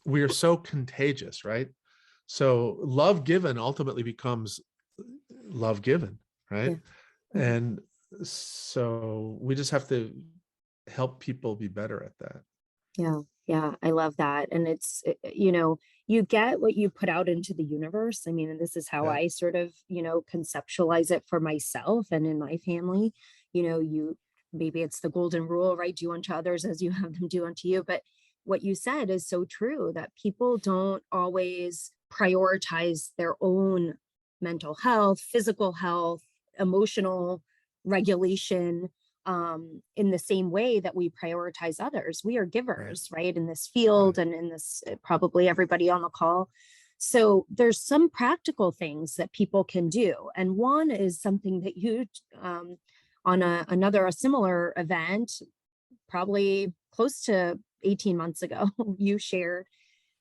We are so contagious, right? So love given ultimately becomes love given, right? Yeah. And so we just have to help people be better at that. Yeah. Yeah. I love that. And it's, you get what you put out into the universe. I mean, and this is how Yeah. I sort of, conceptualize it for myself and in my family. Maybe it's the golden rule, right? Do unto others as you have them do unto you. But what you said is so true, that people don't always prioritize their own mental health, physical health, emotional regulation, in the same way that we prioritize others. We are givers, right? In this field, Right. and in this, probably everybody on the call. So there's some practical things that people can do. And one is something that you, on a similar event, probably close to 18 months ago, you shared,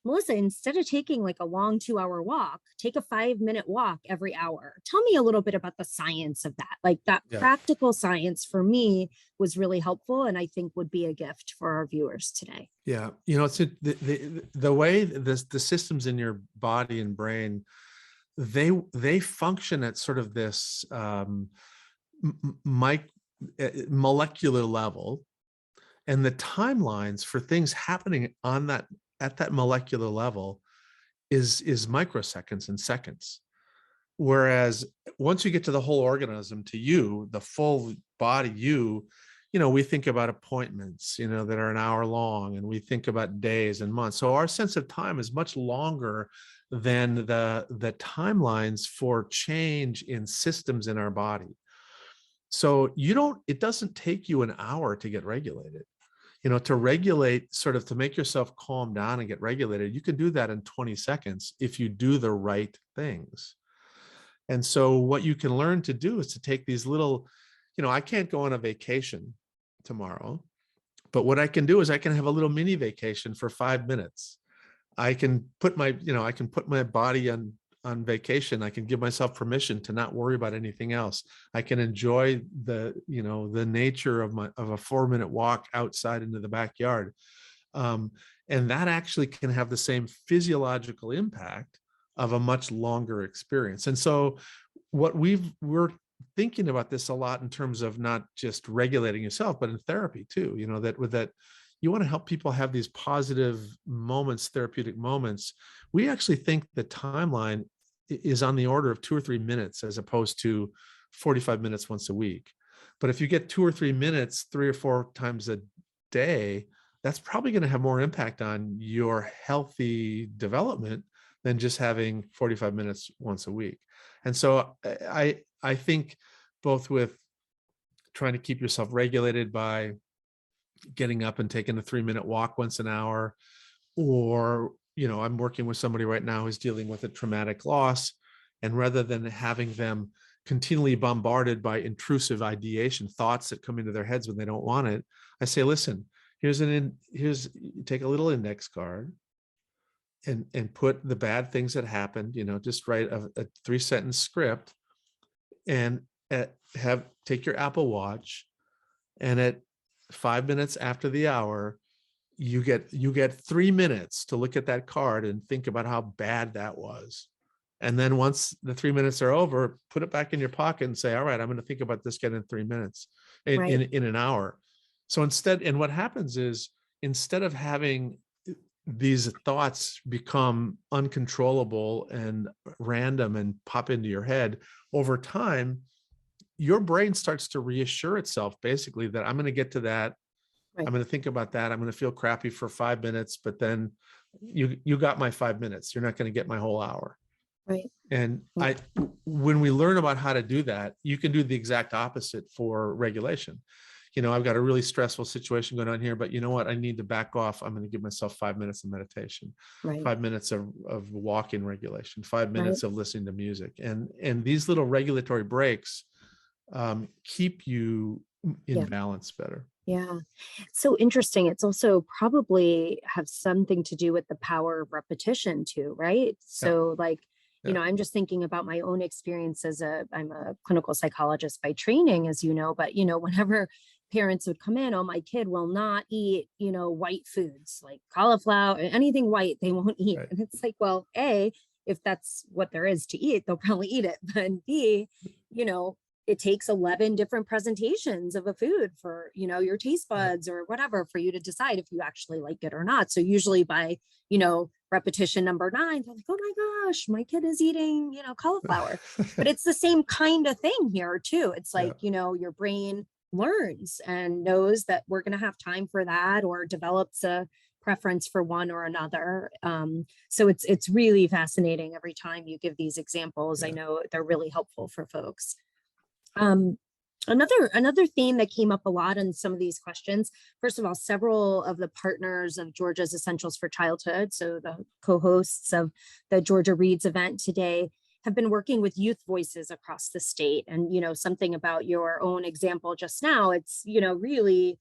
Melissa, instead of taking like a long 2-hour walk, take a 5-minute walk every hour. Tell me a little bit about the science of that. Like that Yeah. practical science for me was really helpful, and I think would be a gift for our viewers today. Yeah. It's the way the systems in your body and brain, they function at sort of this molecular level, and the timelines for things happening at that molecular level is microseconds and seconds. Whereas once you get to the whole organism, to you, the full body, we think about appointments, that are an hour long, and we think about days and months. So our sense of time is much longer than the timelines for change in systems in our body. So it doesn't take you an hour to get regulated. To regulate, sort of to make yourself calm down and get regulated, you can do that in 20 seconds if you do the right things. And so what you can learn to do is to take these little, I can't go on a vacation tomorrow, but what I can do is I can have a little mini vacation for 5 minutes. I can put my body on vacation. I can give myself permission to not worry about anything else. I can enjoy the nature of a 4-minute walk outside into the backyard. And that actually can have the same physiological impact of a much longer experience. And so we're thinking about this a lot in terms of not just regulating yourself, but in therapy too, that you want to help people have these positive moments, therapeutic moments. We actually think the timeline is on the order of 2 or 3 minutes as opposed to 45 minutes once a week. But if you get 2 or 3 minutes, 3 or 4 times a day, that's probably going to have more impact on your healthy development than just having 45 minutes once a week. And so I think both with trying to keep yourself regulated by getting up and taking a 3-minute walk once an hour, or, I'm working with somebody right now who's dealing with a traumatic loss. And rather than having them continually bombarded by intrusive ideation, thoughts that come into their heads when they don't want it, I say, listen, here's take a little index card. and put the bad things that happened, just write a 3-sentence script, and take your Apple Watch, and at 5 minutes after the hour, you get 3 minutes to look at that card and think about how bad that was. And then once the 3 minutes are over, put it back in your pocket and say, all right, I'm going to think about this again in 3 minutes, in an hour. So and what happens is, instead of having these thoughts become uncontrollable and random and pop into your head, over time, your brain starts to reassure itself basically that I'm going to get to that. Right. I'm going to think about that. I'm going to feel crappy for 5 minutes, but then you got my 5 minutes. You're not going to get my whole hour. Right. And when we learn about how to do that, you can do the exact opposite for regulation. I've got a really stressful situation going on here, but you know what? I need to back off. I'm going to give myself 5 minutes of meditation, Right. 5 minutes of walk-in regulation, 5 minutes of listening to music. And these little regulatory breaks keep you in balance better. Yeah. So interesting. It's also probably have something to do with the power of repetition too, right? So I'm just thinking about my own experience I'm a clinical psychologist by training, as you know, but whenever parents would come in, oh, my kid will not eat, white foods like cauliflower, anything white, they won't eat. Right. And it's like, well, A, if that's what there is to eat, they'll probably eat it. But B, it takes 11 different presentations of a food for, your taste buds or whatever, for you to decide if you actually like it or not. So usually by, repetition number 9, they're like, oh my gosh, my kid is eating, cauliflower. But it's the same kind of thing here too. It's like, your brain learns and knows that we're going to have time for that, or develops a preference for one or another. So it's really fascinating every time you give these examples. I know they're really helpful for folks. Another theme that came up a lot in some of these questions, first of all, several of the partners of Georgia's Essentials for Childhood, so the co-hosts of the Georgia Reads event today, have been working with youth voices across the state. And, something about your own example just now, it's, really,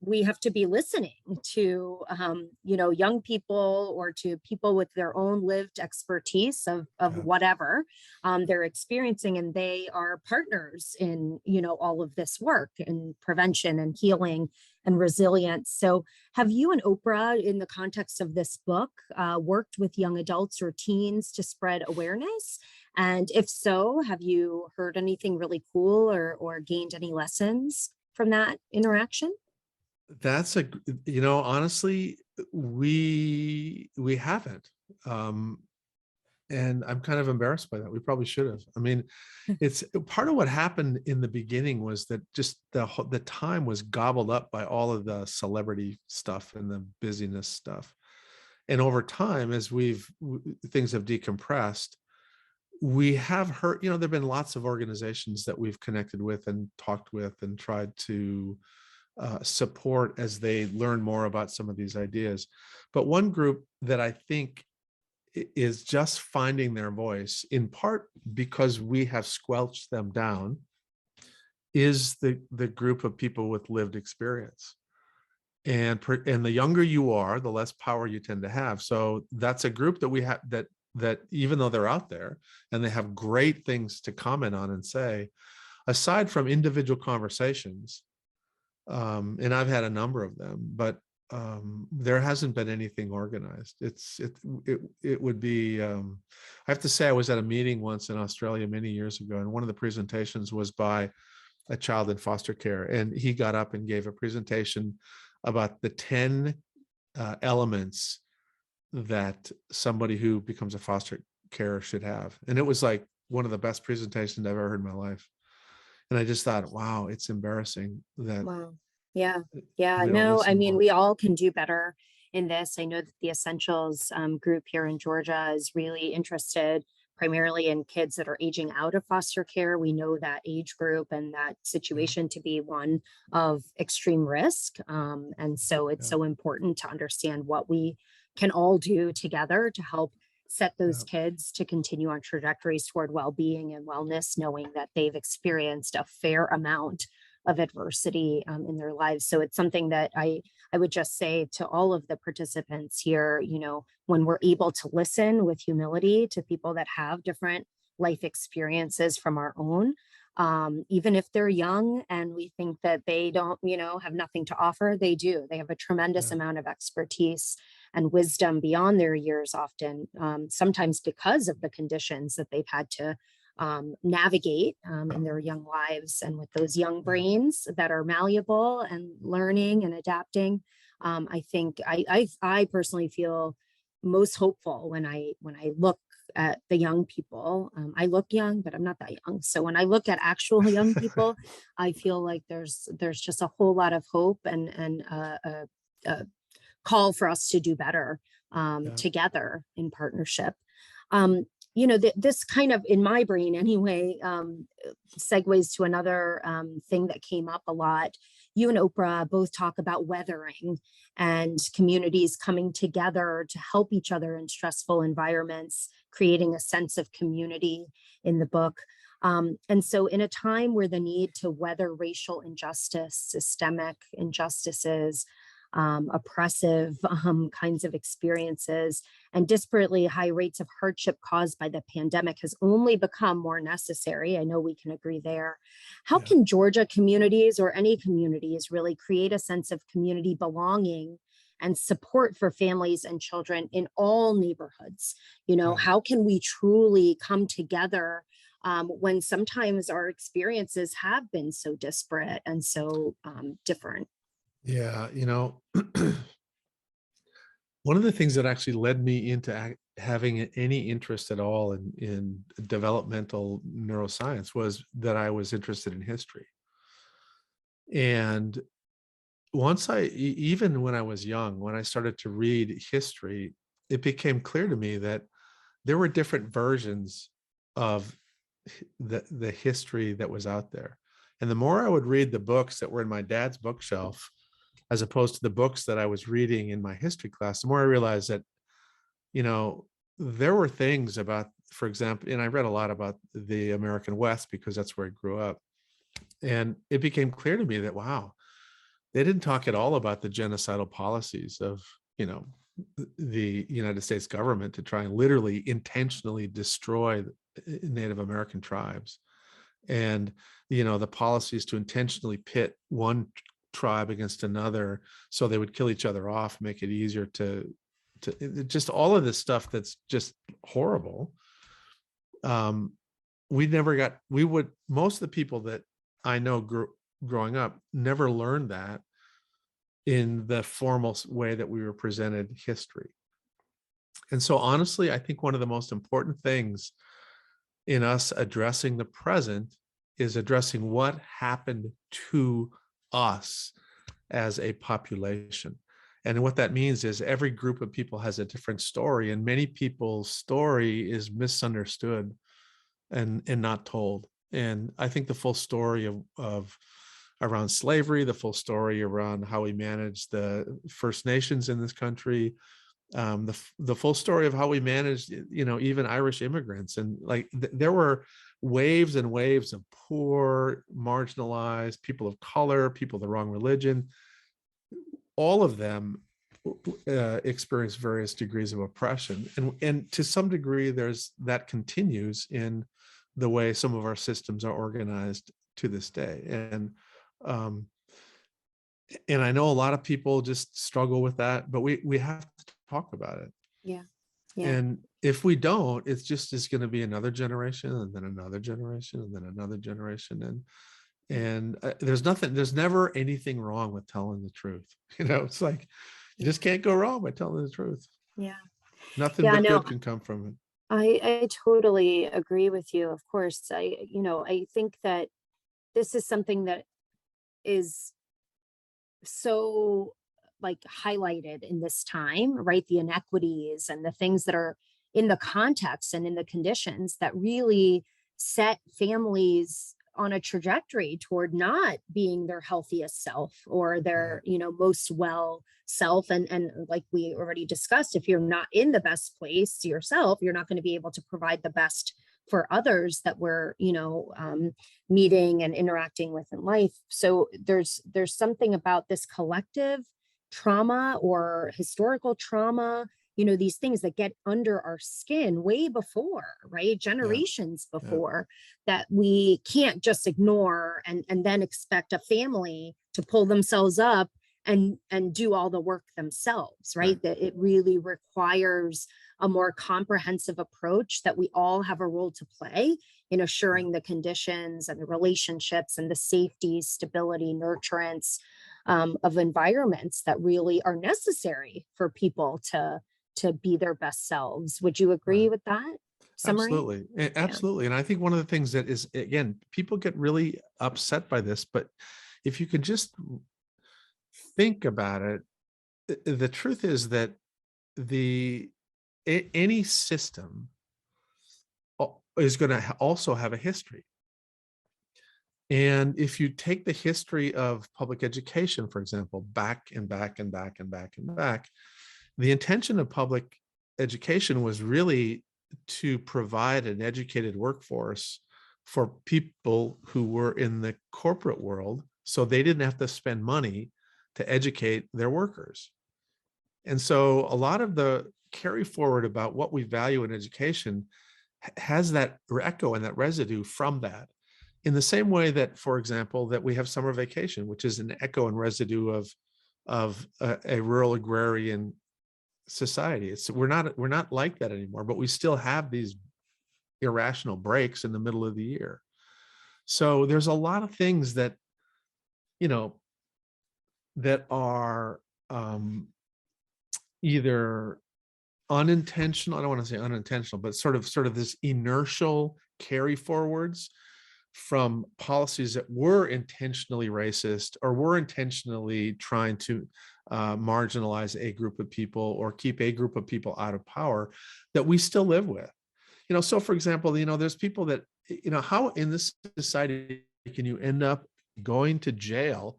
we have to be listening to, young people, or to people with their own lived expertise of whatever they're experiencing. And they are partners in, all of this work in prevention and healing and resilience. So have you and Oprah, in the context of this book, worked with young adults or teens to spread awareness? And if so, have you heard anything really cool or gained any lessons from that interaction? That's honestly, we haven't. And I'm kind of embarrassed by that. We probably should have. I mean, it's part of what happened in the beginning was that just the time was gobbled up by all of the celebrity stuff and the busyness stuff. And over time, as things have decompressed, we have heard, there've been lots of organizations that we've connected with and talked with and tried to support as they learn more about some of these ideas. But one group that I think is just finding their voice, in part because we have squelched them down, is the group of people with lived experience. And the younger you are, the less power you tend to have. So that's a group that we have that even though they're out there and they have great things to comment on and say, aside from individual conversations, and I've had a number of them, but there hasn't been anything organized. It would be, I have to say, I was at a meeting once in Australia many years ago, and one of the presentations was by a child in foster care, and he got up and gave a presentation about the 10 elements that somebody who becomes a foster carer should have. And it was like one of the best presentations I've ever heard in my life. And I just thought, wow, it's embarrassing that. Wow. Yeah. Yeah. we don't No, listen I mean, more. we all can do better in this. I know that the Essentials group here in Georgia is really interested primarily in kids that are aging out of foster care. We know that age group and that situation to be one of extreme risk. And so it's so important to understand what we can all do together to help set those kids to continue on trajectories toward well-being and wellness, knowing that they've experienced a fair amount of adversity in their lives. So it's something that I would just say to all of the participants here, when we're able to listen with humility to people that have different life experiences from our own, even if they're young and we think that they don't, have nothing to offer, they do. They have a tremendous amount of expertise and wisdom beyond their years often, sometimes because of the conditions that they've had to navigate in their young lives, and with those young brains that are malleable and learning and adapting. I think I personally feel most hopeful when I look at the young people. I look young, but I'm not that young. So when I look at actual young people, I feel like there's just a whole lot of hope and a call for us to do better together in partnership. This kind of, in my brain anyway, segues to another thing that came up a lot. You and Oprah both talk about weathering and communities coming together to help each other in stressful environments, creating a sense of community in the book. And so in a time where the need to weather racial injustice, systemic injustices, oppressive kinds of experiences, and disparately high rates of hardship caused by the pandemic has only become more necessary. I know we can agree there. How can Georgia communities, or any communities, really create a sense of community belonging and support for families and children in all neighborhoods? How can we truly come together when sometimes our experiences have been so disparate and so different? Yeah, one of the things that actually led me into having any interest at all in developmental neuroscience was that I was interested in history. And once even when I was young, when I started to read history, it became clear to me that there were different versions of the history that was out there. And the more I would read the books that were in my dad's bookshelf, as opposed to the books that I was reading in my history class, the more I realized that, there were things about, for example, and I read a lot about the American West because that's where I grew up. And it became clear to me that, wow, they didn't talk at all about the genocidal policies of, the United States government to try and literally intentionally destroy Native American tribes. And, the policies to intentionally pit one tribe against another so they would kill each other off, make it easier to just all of this stuff that's just horrible. Most of the people that I know growing up never learned that in the formal way that we were presented history. And so honestly, I think one of the most important things in us addressing the present is addressing what happened to us as a population. And what that means is every group of people has a different story, and many people's story is misunderstood and not told. And I think the full story of around slavery, the full story around how we managed the First Nations in this country, the full story of how we managed, even Irish immigrants, and there were waves and waves of poor, marginalized people of color, people of the wrong religion. All of them experience various degrees of oppression, and to some degree, that continues in the way some of our systems are organized to this day. And I know a lot of people just struggle with that, but we have to talk about it. Yeah. And if we don't, it's just is going to be another generation, and then another generation, and then another generation. And there's never anything wrong with telling the truth. It's like, you just can't go wrong by telling the truth. Yeah. Nothing but good can come from it. I totally agree with you. Of course, I think that this is something that is so highlighted in this time, right? The inequities and the things that are in the context and in the conditions that really set families on a trajectory toward not being their healthiest self or their, most well self. And like we already discussed, if you're not in the best place yourself, you're not going to be able to provide the best for others that we're, meeting and interacting with in life. So there's something about this collective trauma or historical trauma, these things that get under our skin way before, right? Generations before, that we can't just ignore and then expect a family to pull themselves up and do all the work themselves, right? That it really requires a more comprehensive approach, that we all have a role to play in assuring the conditions and the relationships and the safety, stability, nurturance of environments that really are necessary for people to be their best selves. Would you agree with that summary? Absolutely. Absolutely. And I think one of the things that is, again, people get really upset by this, but if you could just think about it, the truth is that any system is going to also have a history. And if you take the history of public education, for example, back and back and back and back and back, the intention of public education was really to provide an educated workforce for people who were in the corporate world, so they didn't have to spend money to educate their workers. And so a lot of the carry forward about what we value in education has that echo and that residue from that. In the same way that, for example, that we have summer vacation, which is an echo and residue of a rural agrarian society. We're not like that anymore, but we still have these irrational breaks in the middle of the year. So there's a lot of things that, that are either unintentional, I don't want to say unintentional, but sort of this inertial carry forwards from policies that were intentionally racist or were intentionally trying to marginalize a group of people or keep a group of people out of power that we still live with. So for example, there's people that, how in this society can you end up going to jail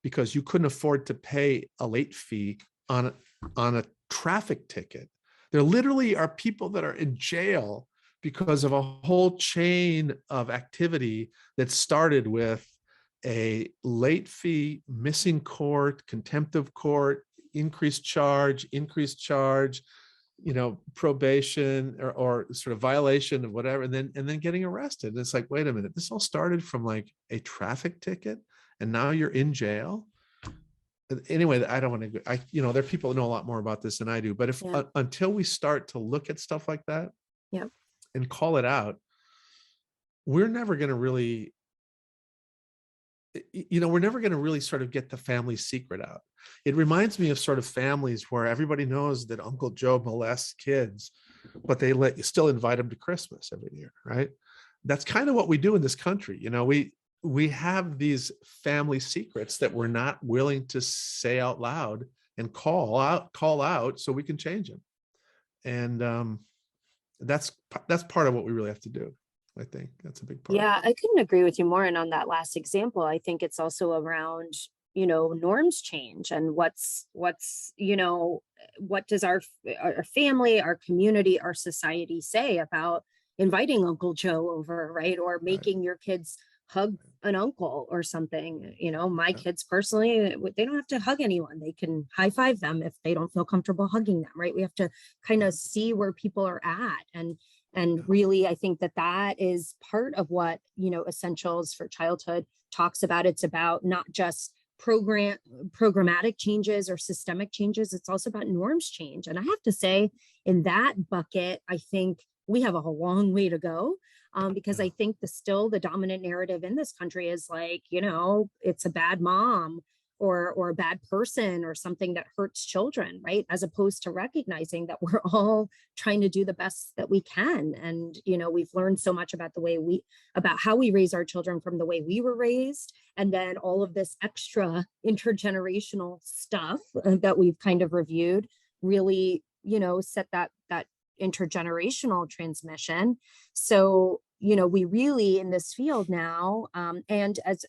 because you couldn't afford to pay a late fee on a traffic ticket? There literally are people that are in jail because of a whole chain of activity that started with a late fee, missing court, contempt of court, increased charge, probation or sort of violation of whatever, and then getting arrested. And it's like, wait a minute, this all started from like a traffic ticket and now you're in jail? Anyway, I don't want to, there are people who know a lot more about this than I do, but if until we start to look at stuff like that and call it out, we're never going to really, sort of get the family secret out. It reminds me of sort of families where everybody knows that Uncle Joe molests kids, but they still invite him to Christmas every year, right? That's kind of what we do in this country. We have these family secrets that we're not willing to say out loud and call out so we can change them. And that's part of what we really have to do. I think that's a big part. Yeah, I couldn't agree with you more. And on that last example, I think it's also around, norms change and what does our family, our community, our society say about inviting Uncle Joe over, right? Or making your kids hug an uncle or something. My kids personally, they don't have to hug anyone. They can high five them if they don't feel comfortable hugging them, right? We have to kind of see where people are at. And really, I think that is part of what, Essentials for Childhood talks about. It's about not just programmatic changes or systemic changes. It's also about norms change. And I have to say, in that bucket, I think we have a long way to go. Because I think the dominant narrative in this country is like, it's a bad mom or a bad person or something that hurts children, right? As opposed to recognizing that we're all trying to do the best that we can. And, we've learned so much about about how we raise our children from the way we were raised. And then all of this extra intergenerational stuff that we've kind of reviewed really, set that intergenerational transmission. So, we really in this field now, and as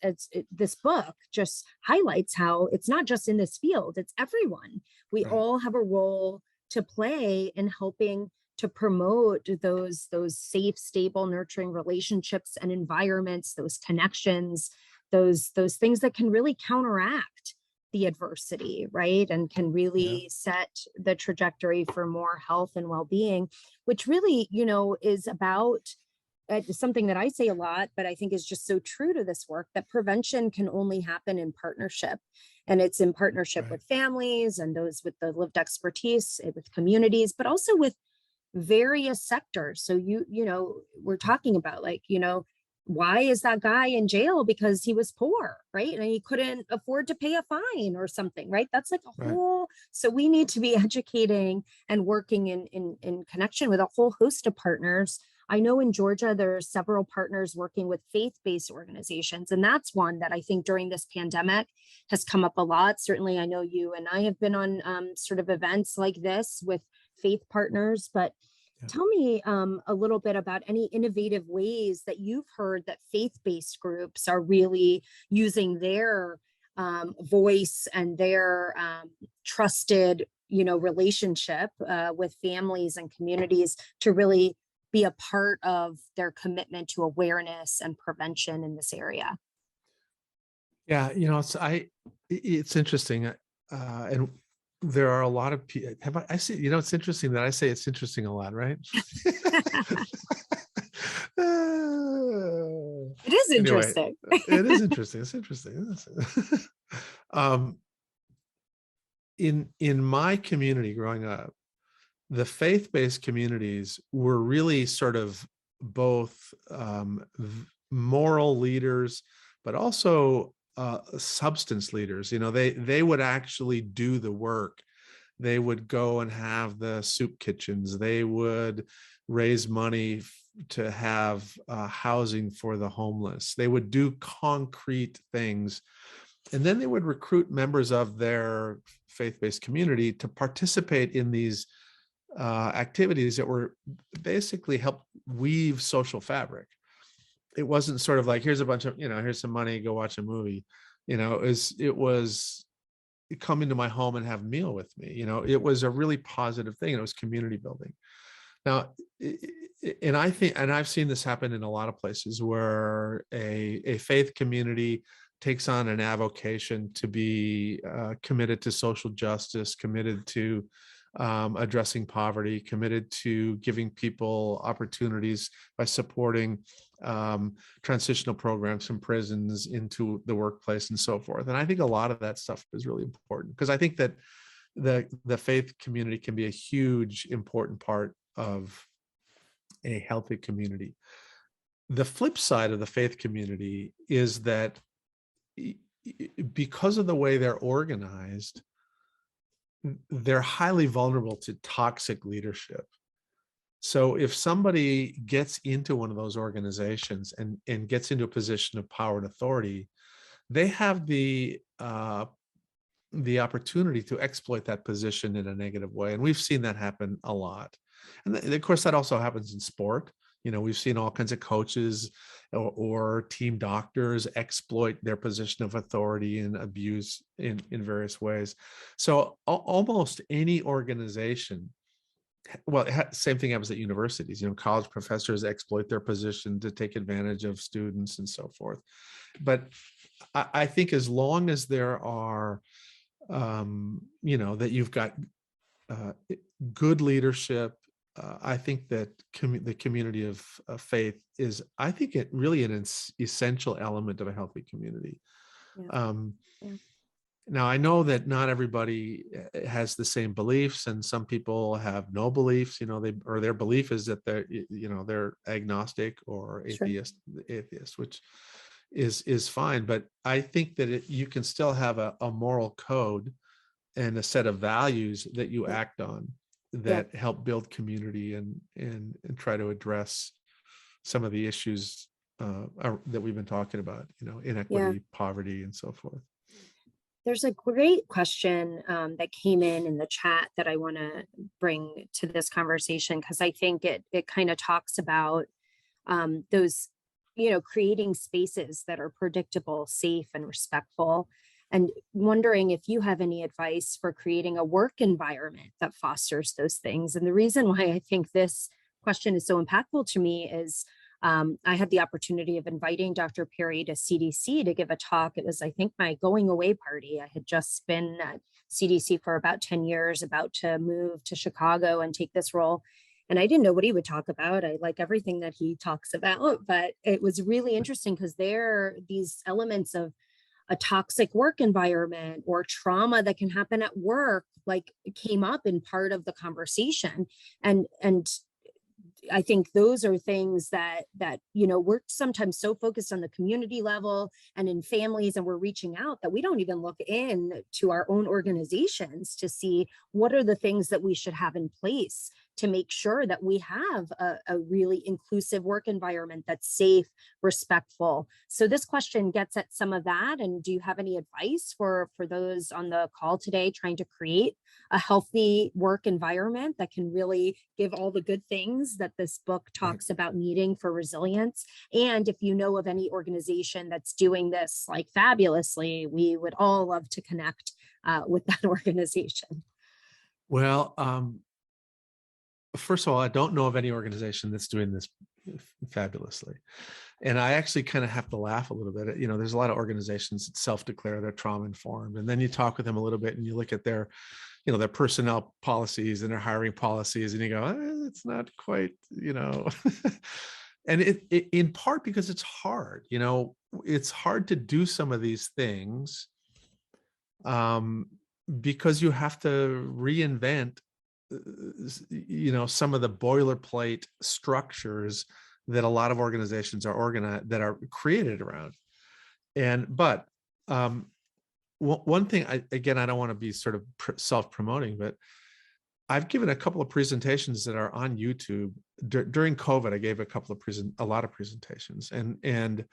this book just highlights how it's not just in this field, it's everyone. We all have a role to play in helping to to promote those safe, stable, nurturing relationships and environments, those connections, those things that can really counteract the adversity, right? And can really set the trajectory for more health and well-being, which really, is about something that I say a lot, but I think is just so true to this work, that prevention can only happen in partnership. And it's in partnership with families and those with the lived expertise, with communities, but also with various sectors. So we're talking about why is that guy in jail? Because he was poor, right? And he couldn't afford to pay a fine or something, right? That's like a whole, so we need to be educating and working in connection with a whole host of partners. I know in Georgia, there are several partners working with faith-based organizations. And that's one that I think during this pandemic has come up a lot. Certainly, I know you and I have been on sort of events like this with faith partners, but tell me a little bit about any innovative ways that you've heard that faith-based groups are really using their voice and their trusted, relationship with families and communities to really be a part of their commitment to awareness and prevention in this area. Yeah, it's interesting, and there are a lot of people. I see. It's interesting that I say it's interesting a lot, right? It is interesting. Anyway, it is interesting. It's interesting. In my community growing up, the faith-based communities were really sort of both moral leaders, but also substance leaders. They would actually do the work. They would go and have the soup kitchens. They would raise money to have housing for the homeless. They would do concrete things. And then they would recruit members of their faith-based community to participate in these activities that were basically help weave social fabric. It wasn't sort of like, here's a bunch of, here's some money, go watch a movie. It was come into my home and have a meal with me. It was a really positive thing. It was community building. Now, and I think, and I've seen this happen in a lot of places where a faith community takes on an avocation to be committed to social justice, committed to addressing poverty, committed to giving people opportunities by supporting transitional programs from prisons into the workplace and so forth. And I think a lot of that stuff is really important, because I think that the faith community can be a huge, important part of a healthy community. The flip side of the faith community is that because of the way they're organized, they're highly vulnerable to toxic leadership. So if somebody gets into one of those organizations and gets into a position of power and authority, they have the opportunity to exploit that position in a negative way. And we've seen that happen a lot. And of course, that also happens in sport. We've seen all kinds of coaches or team doctors exploit their position of authority and abuse in various ways. So almost any organization, well, same thing happens at universities. College professors exploit their position to take advantage of students and so forth. But I think as long as there are, that you've got good leadership, I think that the community of faith is, I think, it really an essential element of a healthy community. Yeah. Now, I know that not everybody has the same beliefs, and some people have no beliefs. Or their belief is that they're agnostic or atheist, which is fine. But I think that you can still have a moral code and a set of values that you act on that help build community and try to address some of the issues that we've been talking about, inequity, poverty, and so forth. There's a great question that came in the chat that I want to bring to this conversation, because I think it kind of talks about those, creating spaces that are predictable, safe, and respectful. and wondering if you have any advice for creating a work environment that fosters those things. And the reason why I think this question is so impactful to me is I had the opportunity of inviting Dr. Perry to CDC to give a talk. It was, I think, my going away party. I had just been at CDC for about 10 years, about to move to Chicago and take this role. And I didn't know what he would talk about. I like everything that he talks about, but it was really interesting because there are these elements of a toxic work environment or trauma that can happen at work, like came up in part of the conversation. And I think those are things that we're sometimes so focused on the community level and in families, and we're reaching out that we don't even look in to our own organizations to see what are the things that we should have in place to make sure that we have a really inclusive work environment that's safe, respectful. So this question gets at some of that. And do you have any advice for those on the call today trying to create a healthy work environment that can really give all the good things that this book talks about needing for resilience? And if you know of any organization that's doing this like fabulously, we would all love to connect with that organization. Well, first of all, I don't know of any organization that's doing this fabulously. And I actually kind of have to laugh a little bit. There's a lot of organizations that self-declare they're trauma-informed. And then you talk with them a little bit and you look at their personnel policies and their hiring policies, and you go, it's not quite, and it in part because it's hard, it's hard to do some of these things because you have to reinvent some of the boilerplate structures that a lot of organizations are organized, that are created around. But one thing, I don't want to be sort of self-promoting, but I've given a couple of presentations that are on YouTube. During COVID, I gave a lot of presentations, and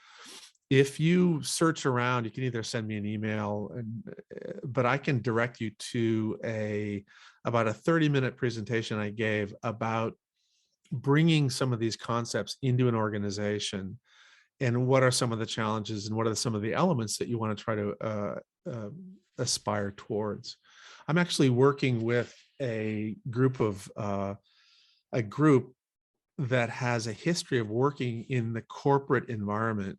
if you search around, you can either send me an email, but I can direct you to about a 30-minute presentation I gave about bringing some of these concepts into an organization, and what are some of the challenges and what are some of the elements that you want to try to aspire towards. I'm actually working with a group that has a history of working in the corporate environment,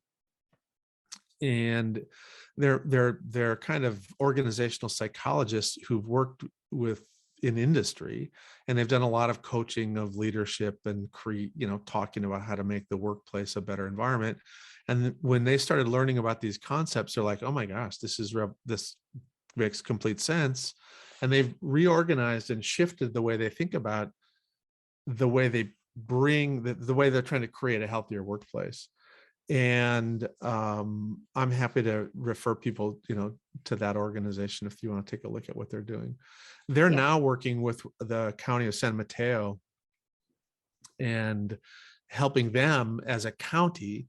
and they're kind of organizational psychologists who've worked in industry, and they've done a lot of coaching of leadership and talking about how to make the workplace a better environment. And when they started learning about these concepts, they're like, oh my gosh, this makes complete sense. And they've reorganized and shifted the way they think about the way they bring the way they're trying to create a healthier workplace. And I'm happy to refer people, to that organization if you want to take a look at what they're doing. They're now working with the County of San Mateo and helping them as a county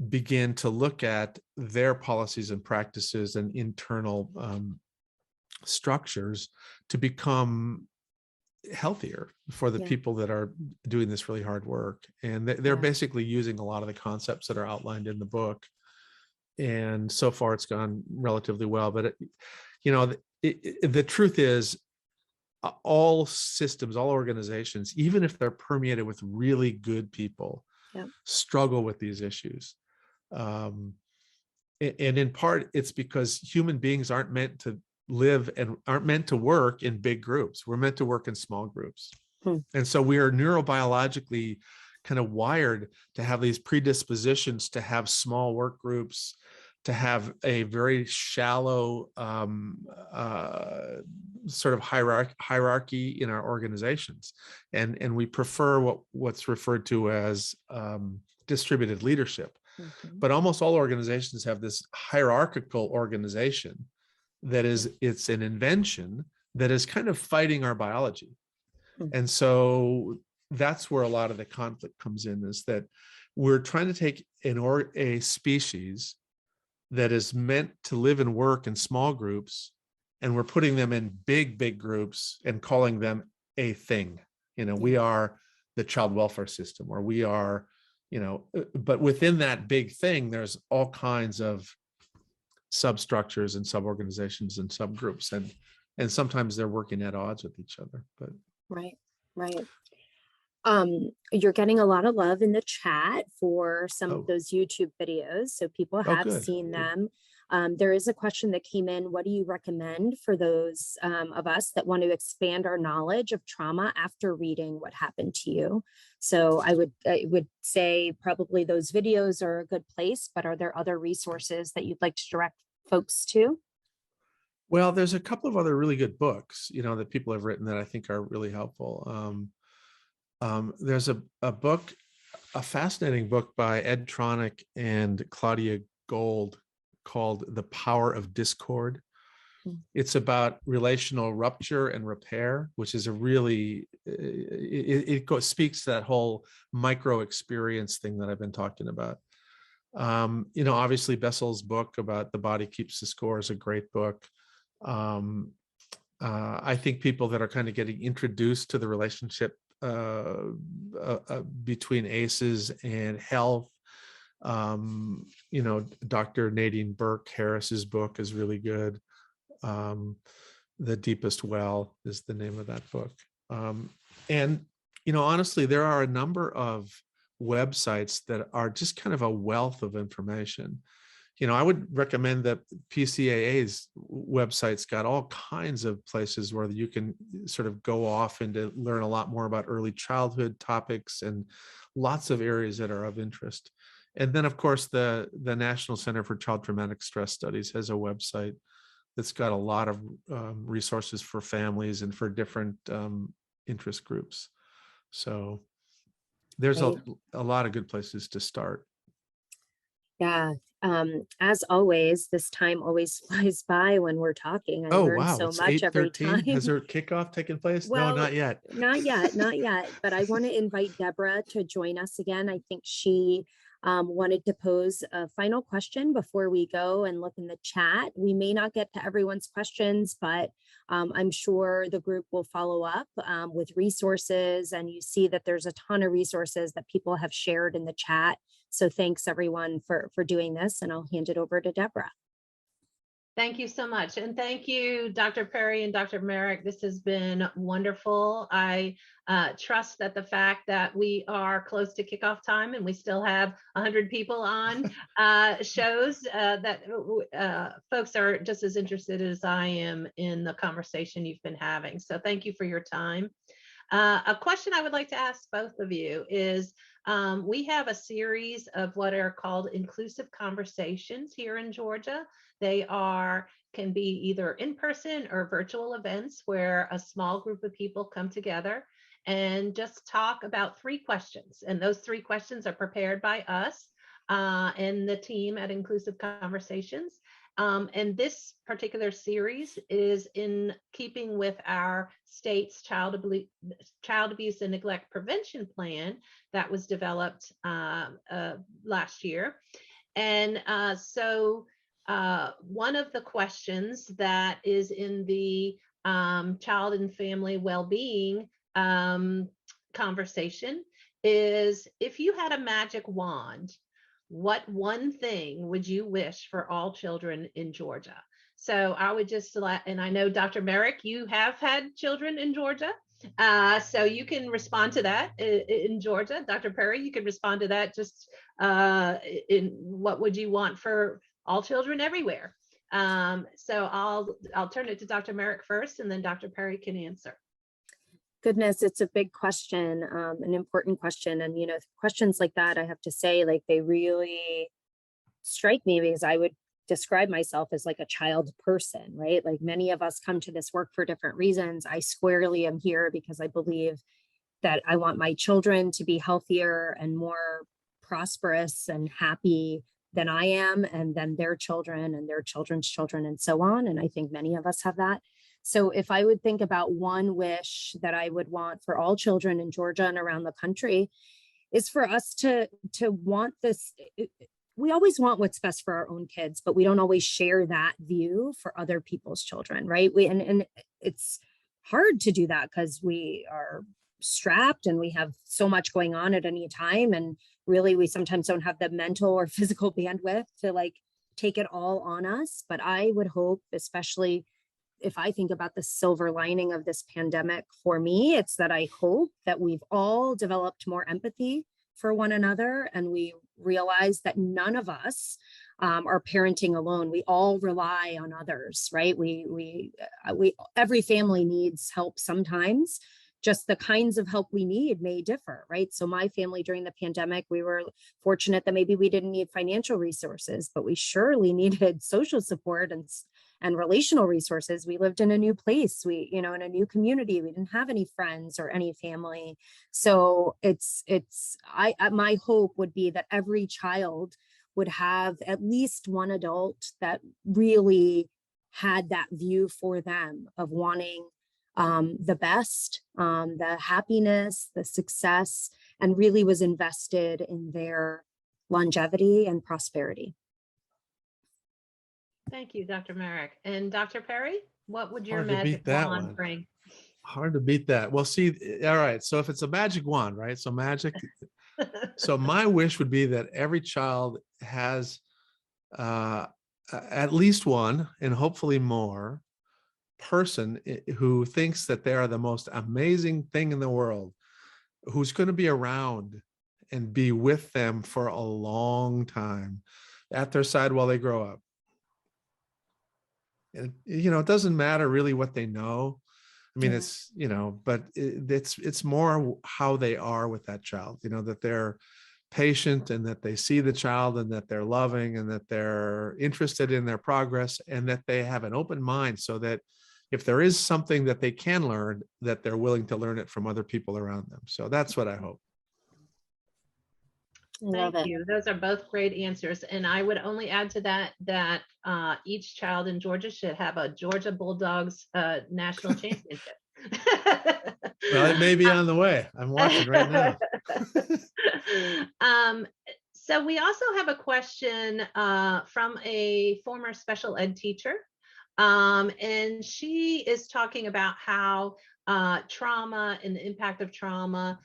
begin to look at their policies and practices and internal structures to become healthier for the people that are doing this really hard work. And they're basically using a lot of the concepts that are outlined in the book. And so far it's gone relatively well. But, the truth is, all systems, all organizations, even if they're permeated with really good people, struggle with these issues. And in part, it's because human beings aren't meant to live and aren't meant to work in big groups. We're meant to work in small groups. And so we are neurobiologically kind of wired to have these predispositions to have small work groups, to have a very shallow sort of hierarchy in our organizations. And we prefer what's referred to as distributed leadership. But almost all organizations have this hierarchical organization it's an invention that is kind of fighting our biology. And so that's where a lot of the conflict comes in, is that we're trying to take a species that is meant to live and work in small groups, and we're putting them in big groups and calling them a thing. We are the child welfare system, or we are, but within that big thing, there's all kinds of substructures and suborganizations and subgroups, and sometimes they're working at odds with each other. But Right, right. You're getting a lot of love in the chat for some of those YouTube videos, so people have good. seen them. There is a question that came in. What do you recommend for those of us that want to expand our knowledge of trauma after reading what happened to you? So I would say probably those videos are a good place, but are there other resources that you'd like to direct folks to? Well, there's a couple of other really good books, that people have written that I think are really helpful. There's a book, a fascinating book by Ed Tronick and Claudia Gold called The Power of Discord. It's about relational rupture and repair, which is a really, speaks to that whole micro experience thing that I've been talking about. Obviously Bessel's book about The Body Keeps the Score is a great book. I think people that are kind of getting introduced to the relationship between ACEs and health, Dr. Nadine Burke Harris's book is really good. The Deepest Well is the name of that book. And honestly, there are a number of websites that are just kind of a wealth of information. I would recommend that PCAA's website's got all kinds of places where you can sort of go off and to learn a lot more about early childhood topics and lots of areas that are of interest. And then, of course, the National Center for Child Traumatic Stress Studies has a website that's got a lot of resources for families and for different interest groups. So there's a lot of good places to start. Yeah. As always, this time always flies by when we're talking. I learn so It's much every 8:13. time. Has there kickoff taken place? Well, no, not yet. Not yet. But I want to invite Deborah to join us again. I think she wanted to pose a final question before we go and look in the chat. We may not get to everyone's questions, but I'm sure the group will follow up with resources. And you see that there's a ton of resources that people have shared in the chat. So thanks everyone for doing this, and I'll hand it over to Deborah. Thank you so much. And thank you, Dr. Perry and Dr. Merrick. This has been wonderful. I trust that the fact that we are close to kickoff time and we still have 100 people on shows that folks are just as interested as I am in the conversation you've been having. So thank you for your time. A question I would like to ask both of you is, we have a series of what are called inclusive conversations here in Georgia. They can be either in person or virtual events where a small group of people come together and just talk about 3 questions. And those 3 questions are prepared by us and the team at Inclusive Conversations. And this particular series is in keeping with our state's child abuse and neglect prevention plan that was developed last year. And so one of the questions that is in the child and family well-being conversation is, if you had a magic wand, what one thing would you wish for all children in Georgia? So I would just and I know Dr. Merrick, you have had children in Georgia. So you can respond to that in Georgia. Dr. Perry, you can respond to that just in what would you want for all children everywhere? So I'll turn it to Dr. Merrick first, and then Dr. Perry can answer. Goodness, it's a big question, an important question. And, questions like that, I have to say, like, they really strike me, because I would describe myself as like a child person, right? Like, many of us come to this work for different reasons. I squarely am here because I believe that I want my children to be healthier and more prosperous and happy than I am, and then their children and their children's children and so on. And I think many of us have that. So if I would think about one wish that I would want for all children in Georgia and around the country, is for us to want this. We always want what's best for our own kids, but we don't always share that view for other people's children, right? And it's hard to do that because we are strapped and we have so much going on at any time. And really, we sometimes don't have the mental or physical bandwidth to take it all on us, but I would hope, especially if I think about the silver lining of this pandemic, for me, it's that I hope that we've all developed more empathy for one another, and we realize that none of us are parenting alone. We all rely on others, right? Every family needs help sometimes. Just the kinds of help we need may differ, right? So my family during the pandemic, we were fortunate that maybe we didn't need financial resources, but we surely needed social support and relational resources. We lived in a new place, in a new community. We didn't have any friends or any family. So my hope would be that every child would have at least one adult that really had that view for them of wanting the best, the happiness, the success, and really was invested in their longevity and prosperity. Thank you, Dr. Merrick. And Dr. Perry, what would your Hard to magic beat that wand one. bring? Hard to beat that. Well, see, all right. So if it's a magic wand, right? So magic. So my wish would be that every child has at least one, and hopefully more, person who thinks that they are the most amazing thing in the world, who's going to be around and be with them for a long time, at their side while they grow up. And, it doesn't matter really what they know. I mean, it's, but it's more how they are with that child, that they're patient and that they see the child and that they're loving and that they're interested in their progress and that they have an open mind, so that if there is something that they can learn, that they're willing to learn it from other people around them. So that's what I hope. Thank you. Those are both great answers. And I would only add to that each child in Georgia should have a Georgia Bulldogs national championship. Well, it may be on the way. I'm watching right now. So we also have a question from a former special ed teacher. And she is talking about how trauma and the impact of trauma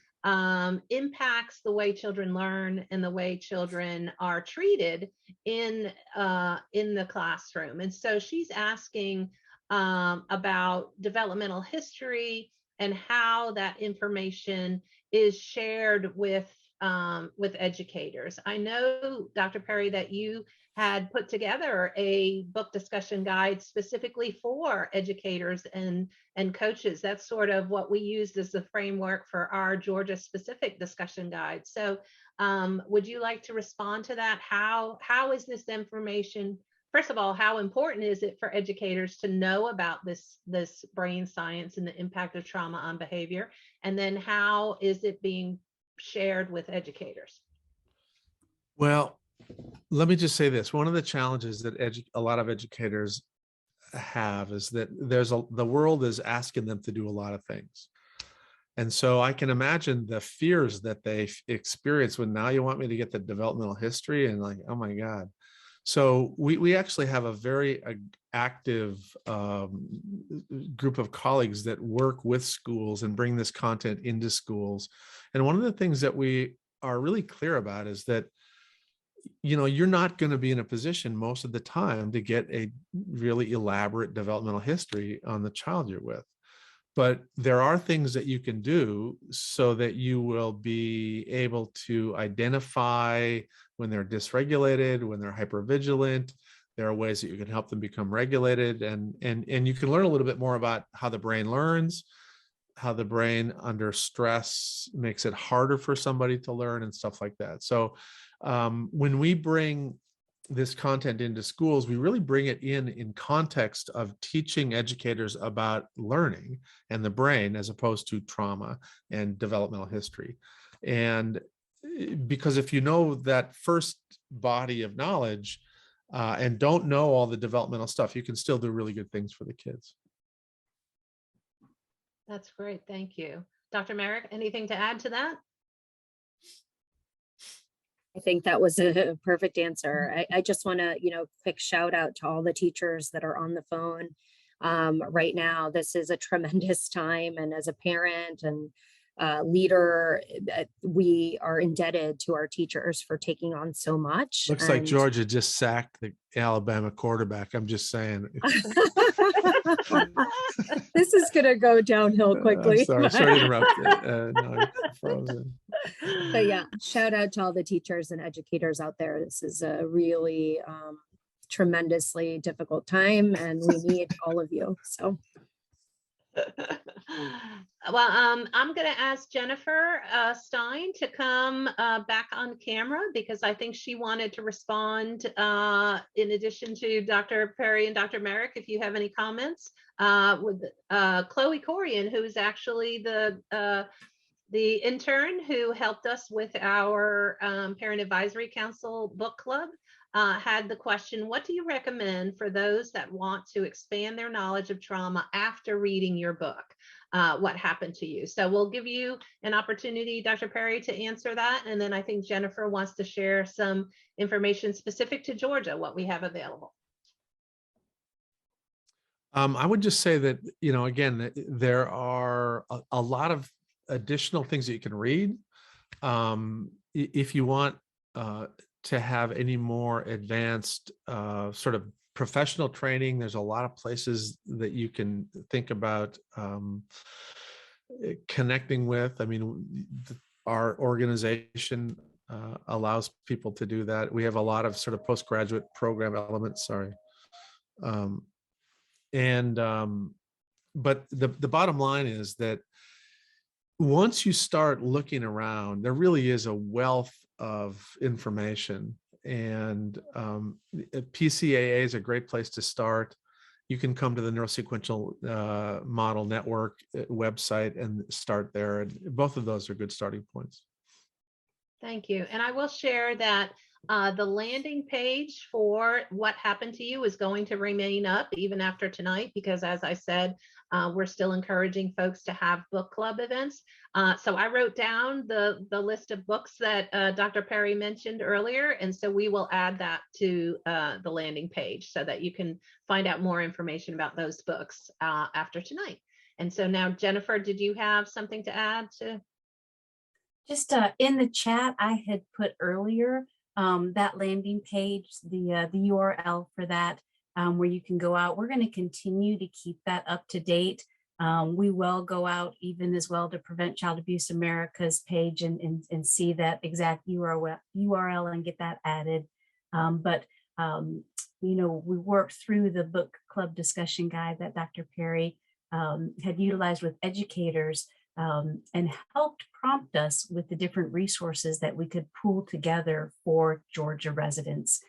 impacts the way children learn and the way children are treated in the classroom. And so she's asking about developmental history and how that information is shared with educators. I know, Dr. Perry, that you had put together a book discussion guide specifically for educators and coaches. That's sort of what we used as the framework for our Georgia specific discussion guide. So would you like to respond to that? How is this information, first of all, how important is it for educators to know about this brain science and the impact of trauma on behavior? And then how is it being shared with educators? Well, let me just say this. One of the challenges that a lot of educators have is that the world is asking them to do a lot of things. And so I can imagine the fears that they experience when now you want me to get the developmental history and like, oh my God. So we actually have a very active group of colleagues that work with schools and bring this content into schools. And one of the things that we are really clear about is that you're not going to be in a position most of the time to get a really elaborate developmental history on the child you're with. But there are things that you can do so that you will be able to identify when they're dysregulated, when they're hypervigilant. There are ways that you can help them become regulated, and you can learn a little bit more about how the brain learns, how the brain under stress makes it harder for somebody to learn and stuff like that. So when we bring this content into schools, we really bring it in context of teaching educators about learning and the brain as opposed to trauma and developmental history. And because if you know that first body of knowledge and don't know all the developmental stuff, you can still do really good things for the kids. That's great. Thank you. Dr. Merrick, anything to add to that? I think that was a perfect answer. I just want to, quick shout out to all the teachers that are on the phone right now. This is a tremendous time. And as a parent and leader. We are indebted to our teachers for taking on so much. Looks like And Georgia just sacked the Alabama quarterback. I'm just saying. this is going to go downhill quickly. I'm sorry to interrupt. No, I'm frozen. But yeah, shout out to all the teachers and educators out there. This is a really tremendously difficult time, and we need all of you. So. Well, I'm going to ask Jennifer Stein to come back on camera because I think she wanted to respond in addition to Dr. Perry and Dr. Merrick, if you have any comments, with Chloe Corian, who's actually the intern who helped us with our Parent Advisory Council book club. Had the question, what do you recommend for those that want to expand their knowledge of trauma after reading your book? What happened to you? So we'll give you an opportunity, Dr. Perry, to answer that. And then I think Jennifer wants to share some information specific to Georgia, what we have available. I would just say that, again, there are a lot of additional things that you can read. If you want to have any more advanced sort of professional training, there's a lot of places that you can think about connecting with. I mean, our organization allows people to do that. We have a lot of sort of postgraduate program elements, but the bottom line is that once you start looking around, there really is a wealth of information, and PCAA is a great place to start. You can come to the Neurosequential Model Network website and start there, and both of those are good starting points. Thank you. And I will share that the landing page for what happened to you is going to remain up even after tonight, because as I said, we're still encouraging folks to have book club events. So I wrote down the list of books that Dr. Perry mentioned earlier. And so we will add that to the landing page so that you can find out more information about those books after tonight. And so now, Jennifer, did you have something to add to? Just in the chat, I had put earlier that landing page, the URL for that, where you can go out. We're going to continue to keep that up to date. We will go out even as well to Prevent Child Abuse America's page and see that exact URL and get that added. But we worked through the book club discussion guide that Dr. Perry had utilized with educators and helped prompt us with the different resources that we could pool together for Georgia residents.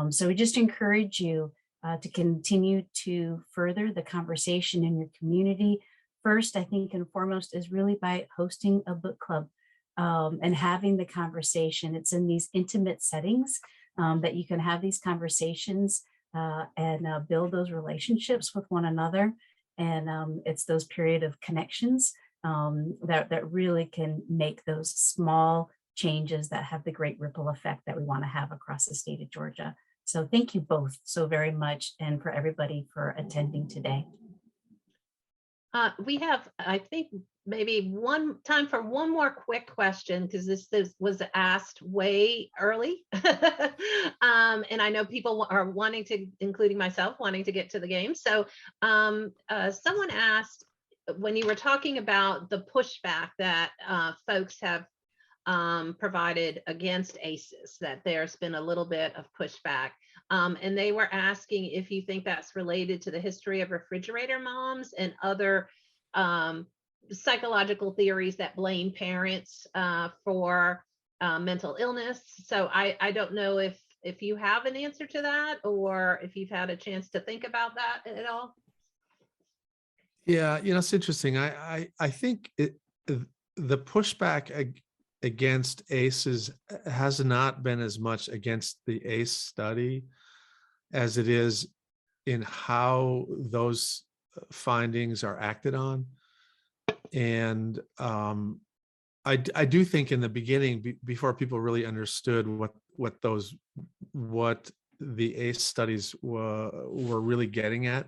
So we just encourage you to continue to further the conversation in your community. First, I think and foremost is really by hosting a book club and having the conversation. It's in these intimate settings that you can have these conversations and build those relationships with one another. And it's those period of connections that really can make those small changes that have the great ripple effect that we want to have across the state of Georgia. So thank you both so very much, and for everybody for attending today. We have, I think, maybe time for one more quick question, because this was asked way early. And I know people are wanting to, including myself, wanting to get to the game. So someone asked, when you were talking about the pushback that folks have provided against ACEs, that there's been a little bit of pushback. And they were asking if you think that's related to the history of refrigerator moms and other psychological theories that blame parents for mental illness. So I don't know if you have an answer to that, or if you've had a chance to think about that at all. Yeah, it's interesting. I think the pushback against ACEs has not been as much against the ACE study as it is in how those findings are acted on. And I do think in the beginning, before people really understood what the ACE studies were really getting at,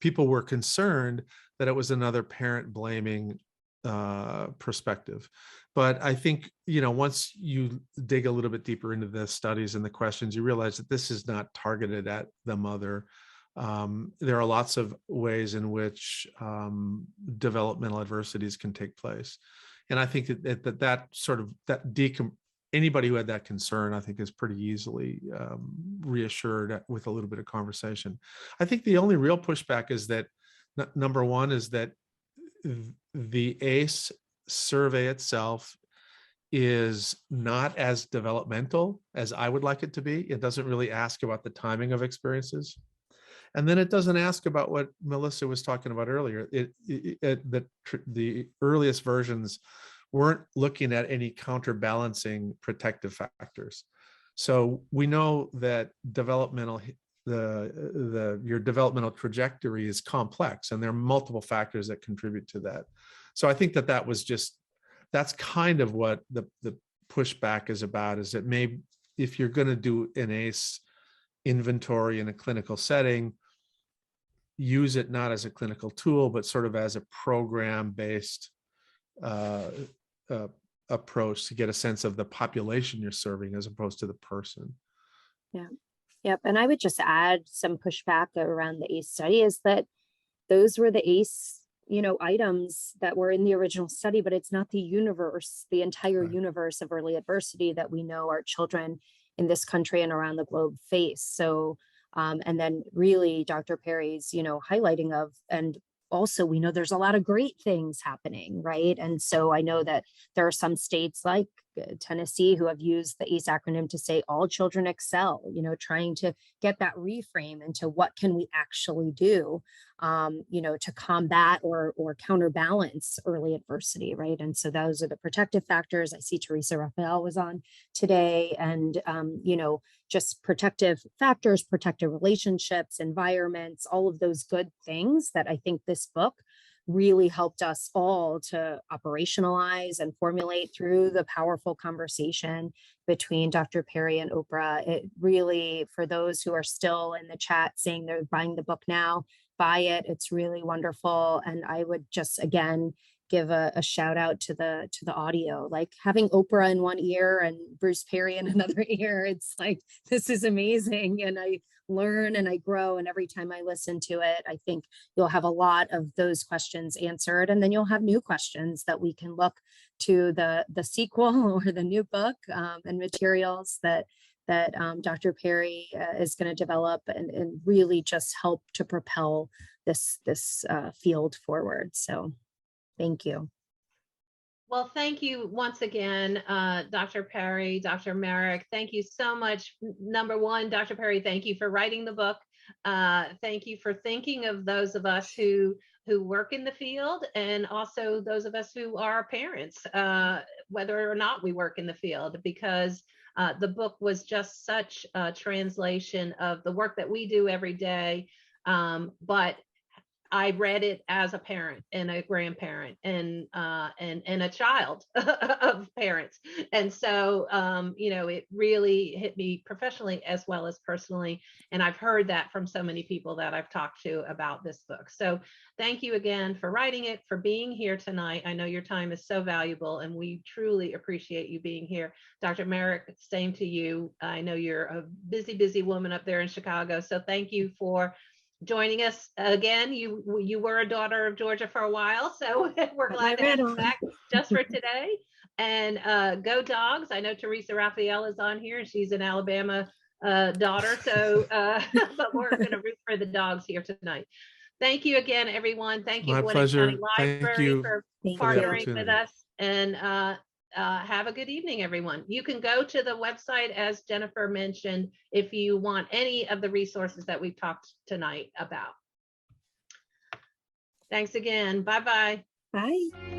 people were concerned that it was another parent blaming perspective. But I think, once you dig a little bit deeper into the studies and the questions, you realize that this is not targeted at the mother. There are lots of ways in which developmental adversities can take place. And I think anybody who had that concern, I think, is pretty easily reassured with a little bit of conversation. I think the only real pushback is that, number one, is that the ACE survey itself is not as developmental as I would like it to be. It doesn't really ask about the timing of experiences. And then it doesn't ask about what Melissa was talking about earlier. The earliest versions weren't looking at any counterbalancing protective factors. So we know that your developmental trajectory is complex, and there are multiple factors that contribute to that. So I think that's kind of what the pushback is about, is that maybe if you're going to do an ACE inventory in a clinical setting, use it not as a clinical tool, but sort of as a program-based approach to get a sense of the population you're serving as opposed to the person. Yeah. Yep. And I would just add some pushback around the ACE study is that those were the ACE, items that were in the original study, but it's not the universe, the entire Right. universe of early adversity that we know our children in this country and around the globe face. So, and then really Dr. Perry's, highlighting of, and also we know there's a lot of great things happening, right? And so I know that there are some states like Tennessee who have used the ACE acronym to say all children excel, trying to get that reframe into what can we actually do, to combat or counterbalance early adversity, right? And so those are the protective factors. I see Teresa Raphael was on today, and, just protective factors, protective relationships, environments, all of those good things that I think this book really helped us all to operationalize and formulate through the powerful conversation between Dr. Perry and Oprah. It really, for those who are still in the chat saying they're buying the book now, buy it. It's really wonderful. And I would just, again, give a shout out to the audio, like having Oprah in one ear and Bruce Perry in another ear. It's like, this is amazing. And I learn and I grow. And every time I listen to it, I think you'll have a lot of those questions answered. And then you'll have new questions that we can look to the sequel or the new book and materials that Dr. Perry is going to develop and really just help to propel this field forward. So thank you. Well, thank you once again, Dr. Perry, Dr. Merrick. Thank you so much. Number one, Dr. Perry, thank you for writing the book. Thank you for thinking of those of us who work in the field, and also those of us who are parents, whether or not we work in the field, because the book was just such a translation of the work that we do every day. But I read it as a parent and a grandparent and a child of parents. And so, it really hit me professionally as well as personally. And I've heard that from so many people that I've talked to about this book. So thank you again for writing it, for being here tonight. I know your time is so valuable and we truly appreciate you being here. Dr. Merrick, same to you. I know you're a busy, busy woman up there in Chicago. So thank you for joining us again. You were a daughter of Georgia for a while, so we're glad to have you back just for today. And go Dogs. I know Teresa Raphael is on here. She's an Alabama daughter, so but we're going to root for the Dogs here tonight. Thank you again, everyone. Thank you, My Gwinnett pleasure. County Library, for partnering with us. And have a good evening, everyone. You can go to the website, as Jennifer mentioned, if you want any of the resources that we've talked tonight about. Thanks again. Bye-bye. Bye.